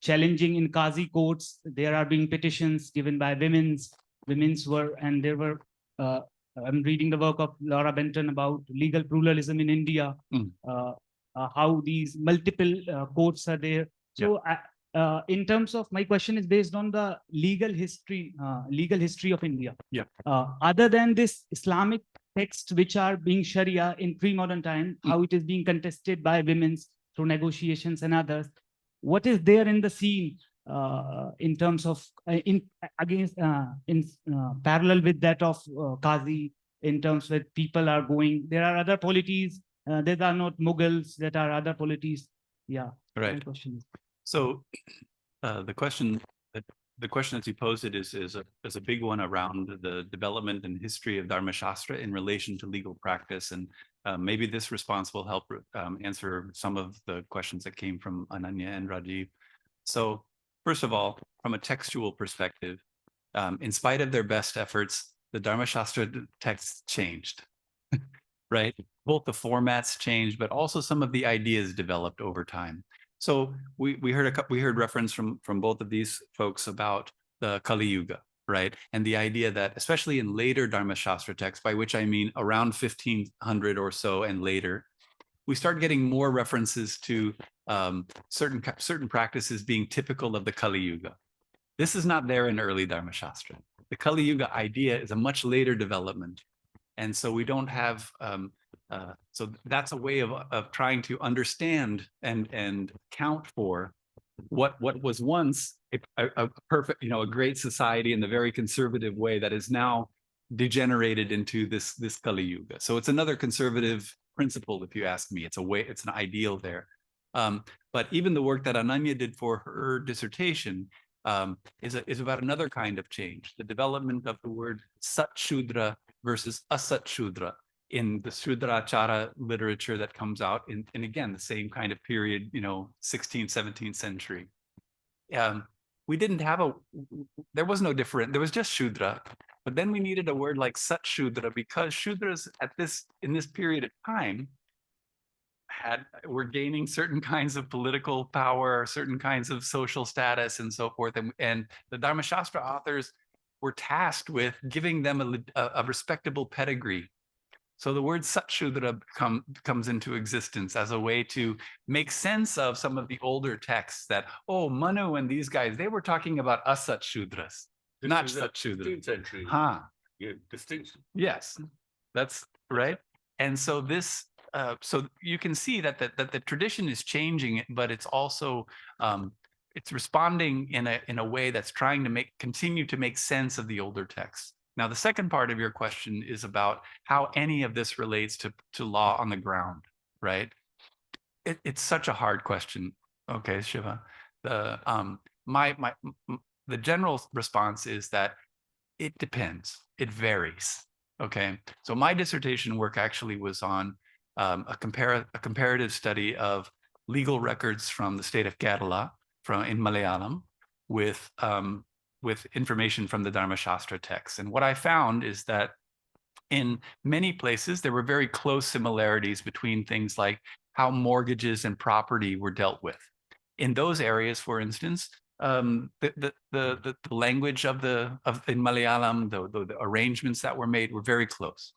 Challenging in Qazi courts, there are being petitions given by women's were, and there were, I'm reading the work of Laura Benton about legal pluralism in India, how these multiple courts are there. So in terms of, my question is based on the legal history of India. Yeah. Other than this Islamic texts which are being Sharia in pre-modern time, how it is being contested by women's through negotiations and others. What is there in the scene in terms of in parallel with that of Qazi, in terms that people are going, there are other polities, there are not Mughals, that are other polities. Yeah. Right. My question is. So the question that you posed is a big one around the development and history of Dharmaśāstra in relation to legal practice, and maybe this response will help answer some of the questions that came from Ananya and Rajeev. So first of all, from a textual perspective, in spite of their best efforts, the Dharmaśāstra texts changed, right? Both the formats changed, but also some of the ideas developed over time. So we heard reference from both of these folks about the Kali Yuga, right? And the idea that, especially in later Dharmaśāstra texts, by which I mean around 1500 or so and later, we start getting more references to certain practices being typical of the Kali Yuga. This is not there in early Dharmaśāstra. The Kali Yuga idea is a much later development. And so we don't have, so that's a way of trying to understand and account for what was once a perfect, a great society in the very conservative way that is now degenerated into this Kali Yuga. So it's another conservative principle, if you ask me. It's an ideal there. But even the work that Ananya did for her dissertation is about another kind of change, the development of the word Sat Shudra versus Asat Shudra in the Sudrachara literature that comes out in again, the same kind of period, 16th, 17th century. We didn't have there was no different, there was just Shudra, but then we needed a word like Sat Shudra because Shudras in this period of time were gaining certain kinds of political power, certain kinds of social status and so forth. And the Dharmaśāstra authors were tasked with giving them a respectable pedigree. So the word Satshudra comes into existence as a way to make sense of some of the older texts that, oh, Manu and these guys, they were talking about Asatshudras, not Satshudra. 15th century. Distinction. Yes, that's right. And so this, so you can see that the tradition is changing, but it's also it's responding in a way that's trying to continue to make sense of the older texts. Now, the second part of your question is about how any of this relates to law on the ground, right? It's such a hard question. Okay, Shiva. The general response is that it depends. It varies. Okay, so my dissertation work actually was on a comparative study of legal records from the state of Kerala in Malayalam with information from the Dharmaśāstra texts. And what I found is that in many places, there were very close similarities between things like how mortgages and property were dealt with. In those areas, for instance, the language in Malayalam, the arrangements that were made were very close.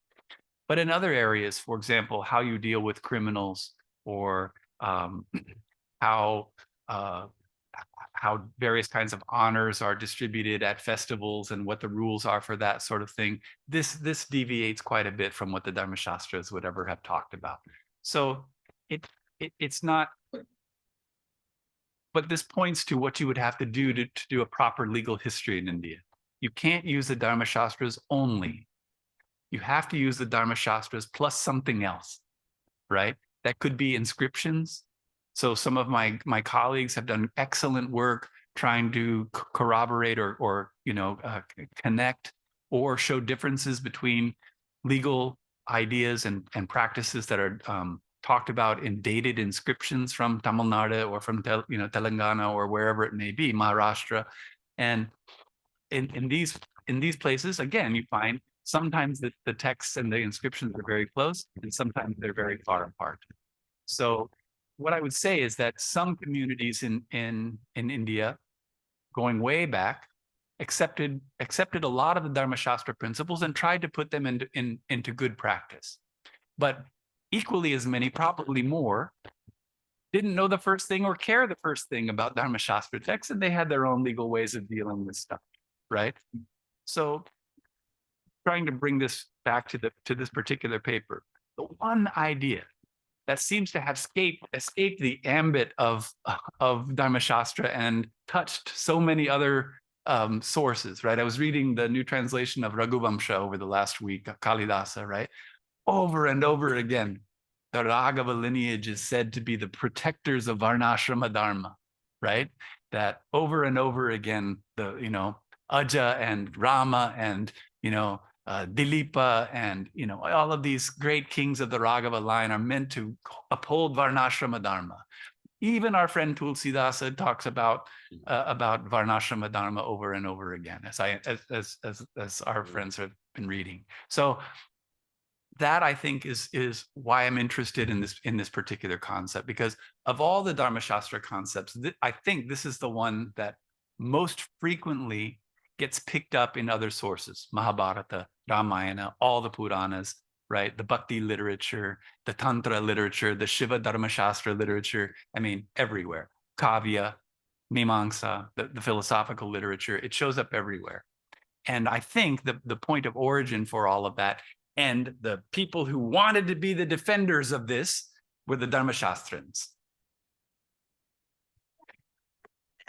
But in other areas, for example, how you deal with criminals or how various kinds of honors are distributed at festivals and what the rules are for that sort of thing, this deviates quite a bit from what the Dharmaśāstras would ever have talked about. So it's not, but this points to what you would have to do to do a proper legal history in India. You can't use the Dharmaśāstras only. You have to use the Dharmaśāstras plus something else, right? That could be inscriptions. So some of my colleagues have done excellent work trying to corroborate or connect or show differences between legal ideas and practices that are talked about in dated inscriptions from Tamil Nadu or from Telangana or wherever it may be, Maharashtra. And in these places, again, you find sometimes the texts and the inscriptions are very close and sometimes they're very far apart. So what I would say is that some communities in India, going way back, accepted a lot of the Dharmaśāstra principles and tried to put them into good practice. But equally as many, probably more, didn't know the first thing or care the first thing about Dharmaśāstra texts, and they had their own legal ways of dealing with stuff, right? So trying to bring this back to this particular paper, the one idea that seems to have escaped the ambit of Dharmaśāstra and touched so many other sources, right? I was reading the new translation of Raghuvamsha over the last week, Kalidasa, right? Over and over again, the Raghava lineage is said to be the protectors of Varnashrama Dharma, right? That over and over again, Aja and Rama and, Dilipa and, all of these great kings of the Raghava line are meant to uphold Varnashrama Dharma. Even our friend Tulsidasa talks about Varnashrama Dharma over and over again, as our friends have been reading. So that, I think, is why I'm interested in this particular concept, because of all the Dharmaśāstra concepts, I think this is the one that most frequently gets picked up in other sources: Mahabharata, Ramayana, all the Puranas, right? The Bhakti literature, the Tantra literature, the Shiva Dharmaśāstra literature. I mean, everywhere. Kavya, Mimamsa, the philosophical literature, it shows up everywhere. And I think the point of origin for all of that, and the people who wanted to be the defenders of this, were the Dharmaśāstrans.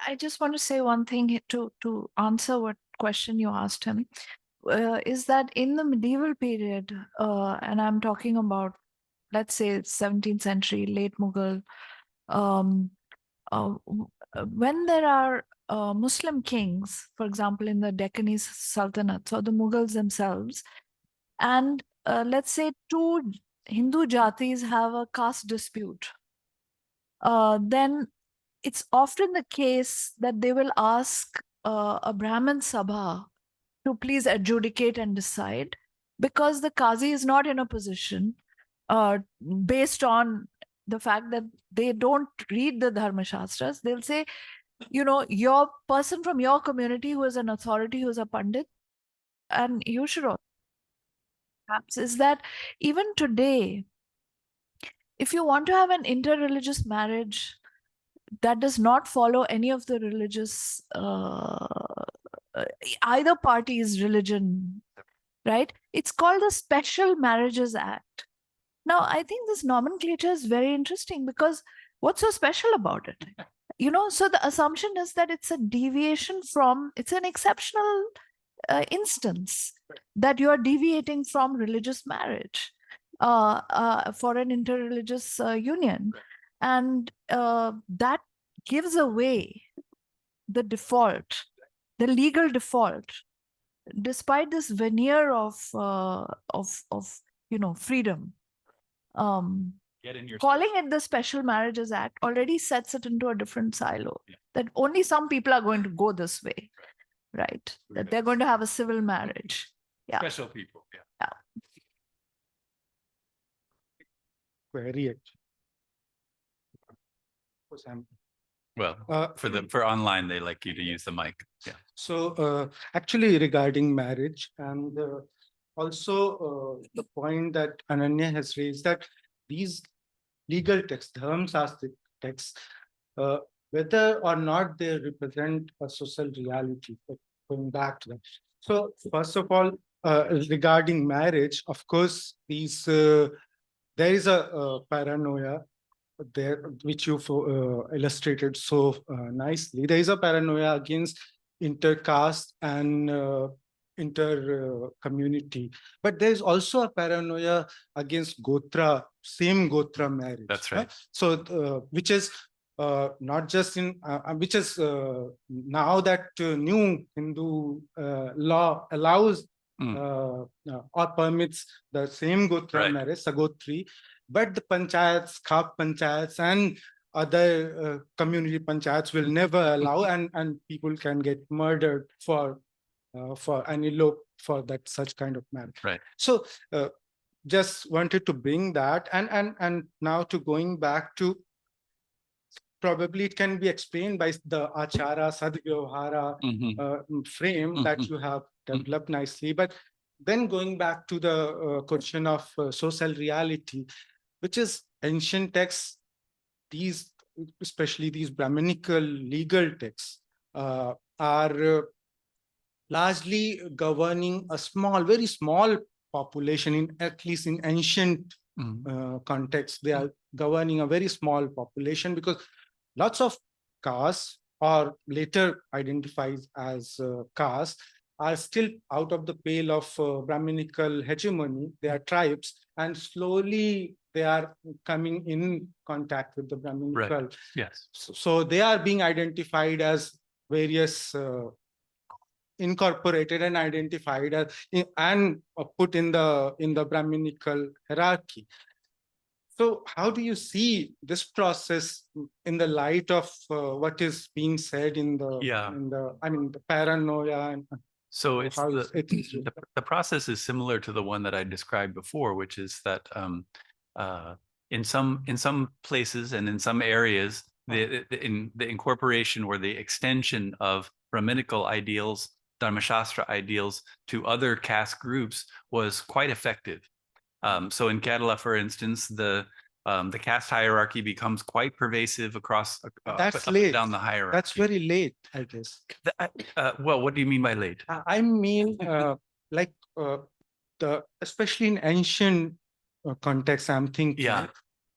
I just want to say one thing to answer what question you asked him, is that in the medieval period, and I'm talking about, let's say, 17th century, late Mughal, when there are Muslim kings, for example, in the Deccanese Sultanates or the Mughals themselves, and let's say two Hindu jatis have a caste dispute, then it's often the case that they will ask a Brahmin Sabha to please adjudicate and decide, because the Qazi is not in a position, based on the fact that they don't read the Dharmaśāstras, they'll say, you know, your person from your community who is an authority, who is a Pandit, and you should also. Perhaps is that even today, if you want to have an interreligious marriage that does not follow any of the religious, either party's religion, right? It's called the Special Marriages Act. Now, I think this nomenclature is very interesting because what's so special about it? You know, so the assumption is that it's a deviation from, it's an exceptional instance that you are deviating from religious marriage for an interreligious union. And that gives away the default, the legal default, despite this veneer of you know, freedom. Calling it the Special Marriages Act already sets it into a different silo, that only some people are going to go this way, right? That they're going to have a civil marriage. Yeah. Special people. Yeah. Query actually. For Sam. Well, for online, they like you to use the mic. Yeah. So actually regarding marriage and also the point that Ananya has raised, that these legal texts, Dharmaśāstra texts, whether or not they represent a social reality, going back to that. So first of all, regarding marriage, of course, these there is a paranoia there, which you've illustrated so nicely. There is a paranoia against intercaste and inter-community, but there is also a paranoia against Gotra, same Gotra marriage. That's right. So, which is not just in, which is now that new Hindu law allows or permits the same Gotra marriage, Sagotri, but the panchayats, khap panchayats and other community panchayats will never allow, and people can get murdered for an elope for that such kind of marriage. Right. So just wanted to bring that, and now to going back to, probably it can be explained by the achara sadvyavhara frame that you have developed nicely. But then going back to the question of social reality, which is ancient texts, these, especially these Brahminical legal texts, are largely governing a small, very small population, in at least in ancient context. They are governing a very small population, because lots of castes, or later identified as castes, are still out of the pale of Brahminical hegemony. They are tribes, and slowly they are coming in contact with the Brahminical. Right. Yes. So they are being identified as various incorporated and identified as and put in the Brahminical hierarchy. So how do you see this process in the light of what is being said in the I mean, the paranoia? And so it's the process is similar to the one that I described before, which is that in some places and in some areas, the incorporation or the extension of Brahminical ideals, Dharmaśāstra ideals to other caste groups was quite effective. So in Kerala, for instance, the caste hierarchy becomes quite pervasive across that's up late. And down the hierarchy. That's very late, I guess. Well, what do you mean by late? I mean, like especially in ancient context, I'm thinking. Yeah.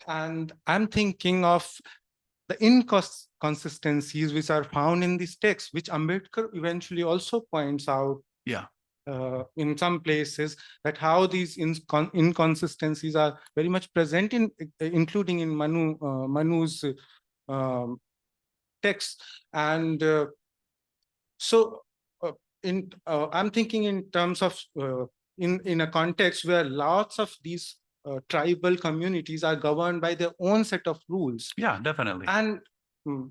And I'm thinking of the inconsistencies which are found in these texts, which Ambedkar eventually also points out. Yeah. In some places, that how these inconsistencies are very much present in, including in Manu's texts. And I'm thinking in terms of in a context where lots of these tribal communities are governed by their own set of rules. Yeah, definitely. And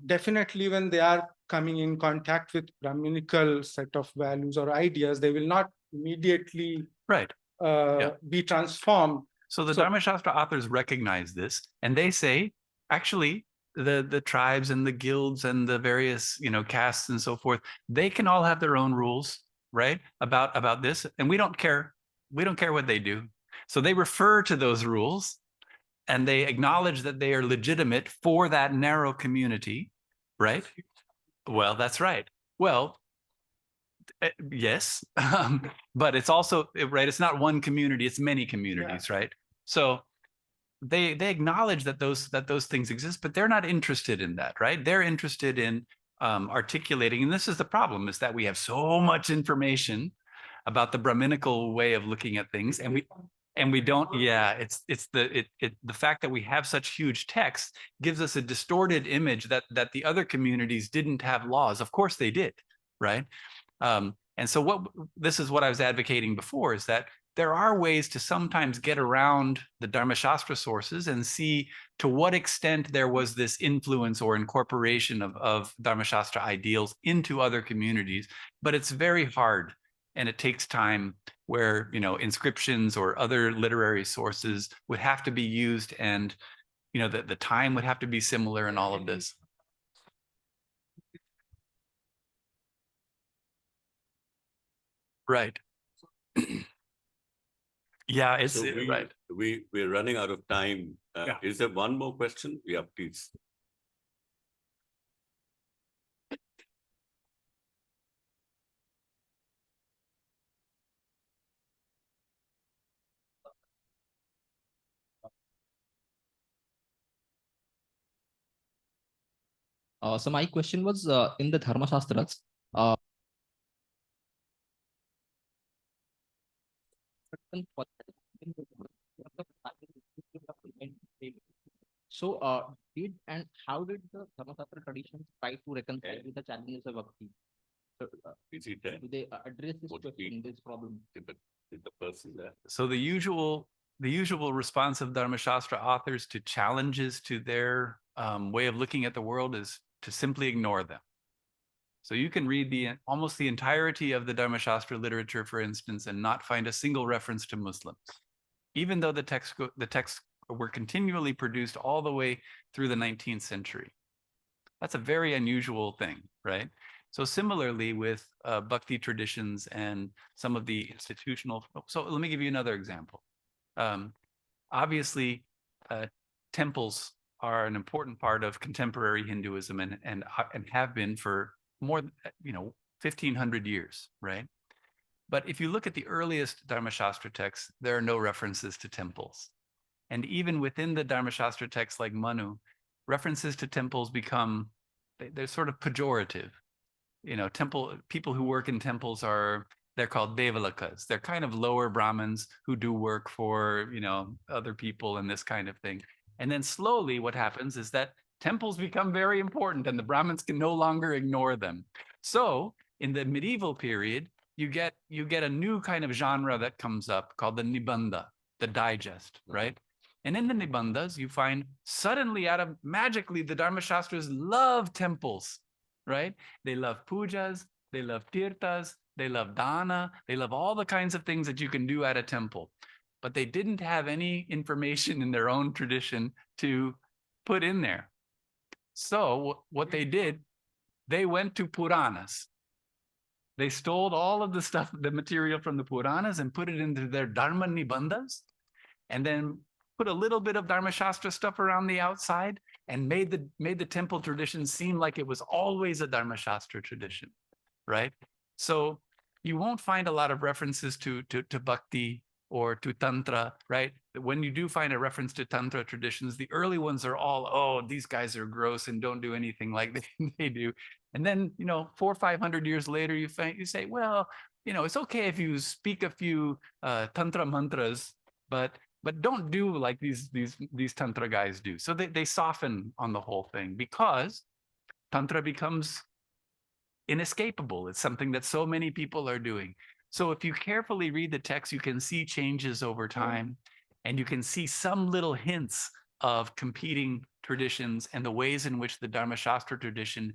definitely when they are coming in contact with Brahminical set of values or ideas, they will not immediately Right. be transformed. So the Dharmaśāstra authors recognize this, and they say, actually, the tribes and the guilds and the various, castes and so forth, they can all have their own rules, right? About this, and we don't care. We don't care what they do. So they refer to those rules, and they acknowledge that they are legitimate for that narrow community, right? Well, that's right. Well, yes, but it's also right. It's not one community; it's many communities, right? So they acknowledge that those things exist, but they're not interested in that, right? They're interested in articulating, and this is the problem: is that we have so much information about the Brahminical way of looking at things, and we don't. Yeah, it's the fact that we have such huge texts gives us a distorted image that the other communities didn't have laws. Of course they did, right? And so this is what I was advocating before, is that there are ways to sometimes get around the Dharmaśāstra sources and see to what extent there was this influence or incorporation of Dharmaśāstra ideals into other communities, but it's very hard and it takes time, where inscriptions or other literary sources would have to be used, and the time would have to be similar in all of this. Right. Yeah, it's So right. We're running out of time. Yeah. Is there one more question? Yeah, please. So my question was, in the Dharmaśāstras, so did and how did the Dharmaśāstra traditions try to reconcile with the challenges of bhakti? So, Is it there? do they address this What question, this problem? Did the person there? So the usual response of Dharmaśāstra authors to challenges to their way of looking at the world is to simply ignore them. So you can read almost the entirety of the Dharmaśāstra literature, for instance, and not find a single reference to Muslims, even though the texts were continually produced all the way through the 19th century. That's a very unusual thing, right? So similarly with bhakti traditions and some of the institutional. So let me give you another example. Obviously, temples are an important part of contemporary Hinduism and have been for more than 1,500 years, right? But if you look at the earliest Dharmaśāstra texts, there are no references to temples. And even within the Dharmaśāstra texts like Manu, references to temples they're sort of pejorative. People who work in temples they're called devalakas. They're kind of lower Brahmins who do work for, other people and this kind of thing. And then slowly what happens is that temples become very important and the Brahmins can no longer ignore them. So in the medieval period, you get a new kind of genre that comes up called the Nibandha, the digest, right? And in the Nibandhas, you find suddenly magically, the Dharmaśāstras love temples, right? They love pujas, they love tirthas, they love dana, they love all the kinds of things that you can do at a temple. But they didn't have any information in their own tradition to put in there. So what they did, they went to Puranas. They stole all of the stuff, the material from the Puranas, and put it into their Dharma Nibandhas, and then put a little bit of Dharmaśāstra stuff around the outside, and made the temple tradition seem like it was always a Dharmaśāstra tradition, right? So you won't find a lot of references to bhakti or to tantra, right? When you do find a reference to tantra traditions, the early ones are all, oh, these guys are gross and don't do anything like they do. And then, 400 or 500 years later, you say, well, it's okay if you speak a few tantra mantras, but don't do like these tantra guys do. So they soften on the whole thing, because Tantra becomes inescapable. It's something that so many people are doing. So if you carefully read the text, you can see changes over time, and you can see some little hints of competing traditions and the ways in which the Dharmaśāstra tradition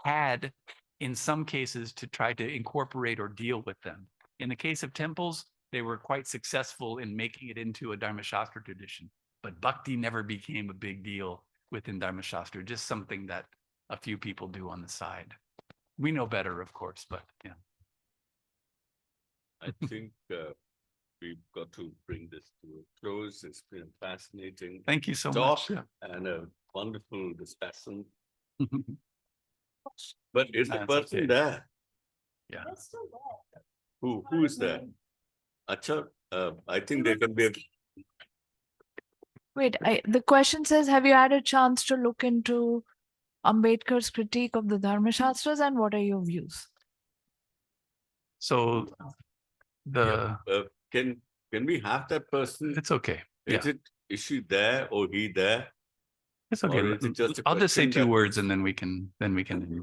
had, in some cases, to try to incorporate or deal with them. In the case of temples, they were quite successful in making it into a Dharmaśāstra tradition, but bhakti never became a big deal within Dharmaśāstra, just something that a few people do on the side. We know better, of course, but yeah. I think we've got to bring this to a close. It's been a fascinating Thank you so talk much. and a wonderful discussion. But is the That's person okay. there? Yeah. Who is there? Acha, I think there can be a Wait, the question says, have you had a chance to look into Ambedkar's critique of the Dharmaśāstras, and what are your views? So can we have that person? it's okay. Yeah, Is she there or he there? it's okay. Or is it just a I'll just say question two that- words and then we can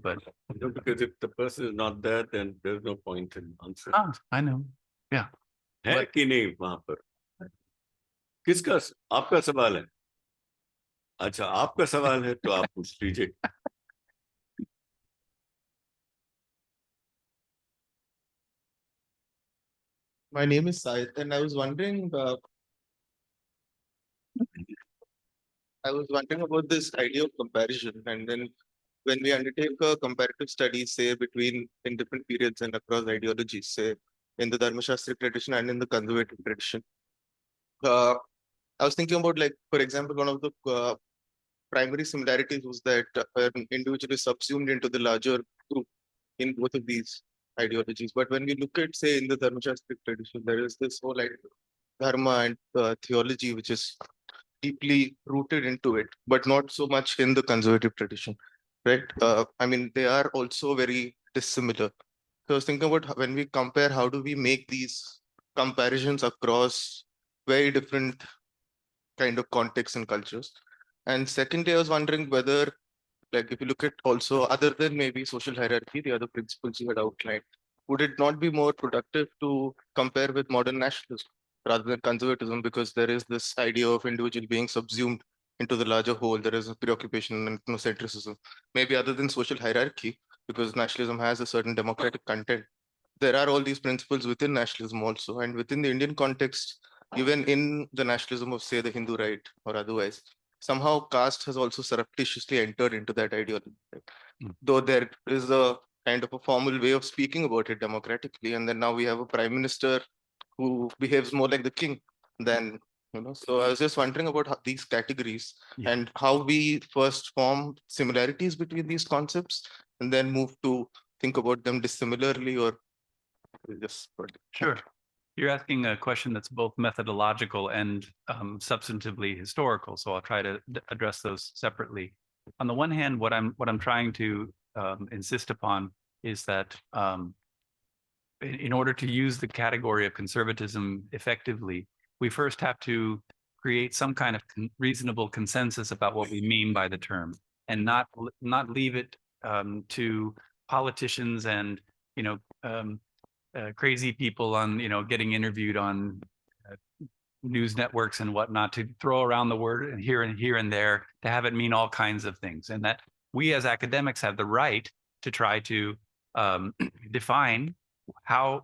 but No, because if the person is not there, then there's no point in answering. I know. है but- कि नहीं वहां पर? किसका आपका सवाल है? अच्छा, आपका सवाल है तो आप पूछ लीजिए. My name is Sahit, and I was wondering about this idea of comparison. And then when we undertake a comparative study, say between in different periods and across ideologies, say in the Dharmaśāstra tradition and in the conservative tradition, I was thinking about, like, for example, one of the primary similarities was that an individual is subsumed into the larger group in both of these ideologies. But when we look at, say, in the Dharmaśāstra tradition, there is this whole idea of dharma and theology, which is deeply rooted into it, but not so much in the conservative tradition, right? I mean, they are also very dissimilar. So I was thinking about when we compare, how do we make these comparisons across very different kind of contexts and cultures? And secondly, I was wondering whether, like, if you look at also other than maybe social hierarchy, the other principles you had outlined, would it not be more productive to compare with modern nationalism rather than conservatism? Because there is this idea of individual being subsumed into the larger whole. There is a preoccupation and ethnocentrism. Maybe other than social hierarchy, because nationalism has a certain democratic content, there are all these principles within nationalism also. And within the Indian context, even in the nationalism of, say, the Hindu right or otherwise, somehow caste has also surreptitiously entered into that ideology. Though there is a kind of a formal way of speaking about it democratically, and then now we have a prime minister who behaves more like the king than, So I was just wondering about these categories and how we first form similarities between these concepts and then move to think about them dissimilarly, or just. Sure. You're asking a question that's both methodological and substantively historical. So I'll try to address those separately. On the one hand, what I'm trying to insist upon is that in order to use the category of conservatism effectively, we first have to create some kind of reasonable consensus about what we mean by the term, and not leave it to politicians and crazy people on getting interviewed on news networks and whatnot to throw around the word and here and there to have it mean all kinds of things, and that we as academics have the right to try to define how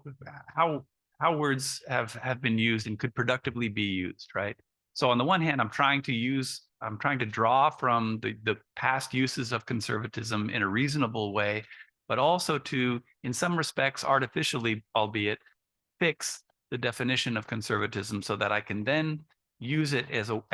words have been used and could productively be used, right? So on the one hand, I'm trying to draw from the past uses of conservatism in a reasonable way, but also to, in some respects, artificially, albeit, fix the definition of conservatism so that I can then use it as a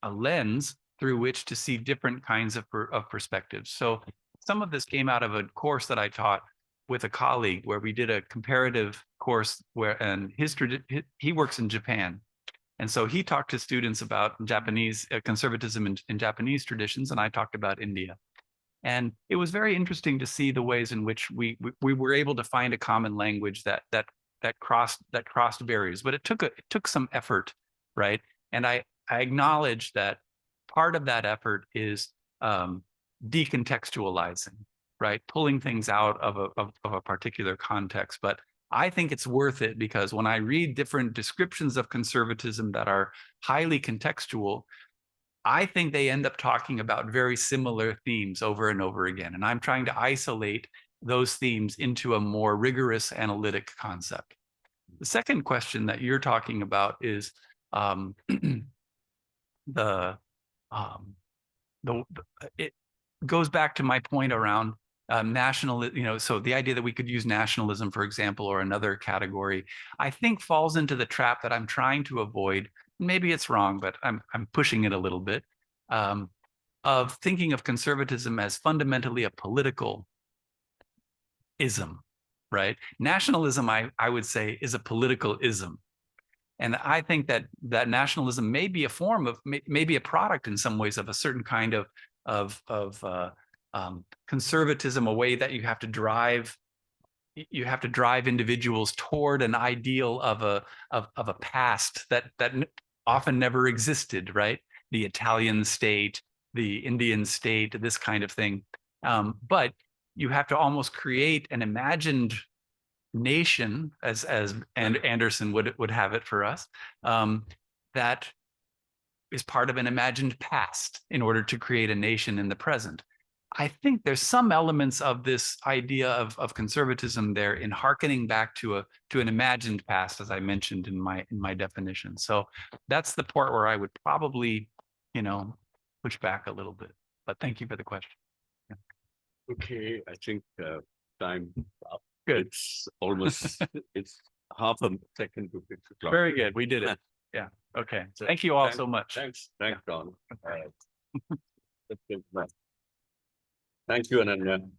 lens through which to see different kinds of perspectives. So some of this came out of a course that I taught with a colleague where we did a comparative course he works in Japan. And so he talked to students about Japanese conservatism in Japanese traditions, and I talked about India. And it was very interesting to see the ways in which we were able to find a common language that crossed barriers, but it took some effort, right? And I acknowledge that part of that effort is decontextualizing, right? Pulling things out of a particular context. But I think it's worth it because when I read different descriptions of conservatism that are highly contextual, I think they end up talking about very similar themes over and over again. And I'm trying to isolate those themes into a more rigorous analytic concept. The second question that you're talking about is it goes back to my point around national, so the idea that we could use nationalism, for example, or another category, I think falls into the trap that I'm trying to avoid. Maybe it's wrong, but I'm pushing it a little bit, of thinking of conservatism as fundamentally a political ism, right? Nationalism, I would say, is a political ism. And I think that nationalism may be a form of, maybe a product in some ways of a certain kind of conservatism, a way that you have to drive individuals toward an ideal of a past that often never existed, right? The Italian state, the Indian state, this kind of thing. But you have to almost create an imagined nation, as Anderson would have it for us, that is part of an imagined past in order to create a nation in the present. I think there's some elements of this idea of conservatism there in hearkening back to an imagined past, as I mentioned in my definition. So that's the part where I would probably, push back a little bit. But thank you for the question. Yeah. Okay, I think time up. Good. It's almost it's half a second to 6 o'clock. Very good. We did it. Yeah. Okay. Thank you all so much. Thanks, Don. Thank you, Ananya.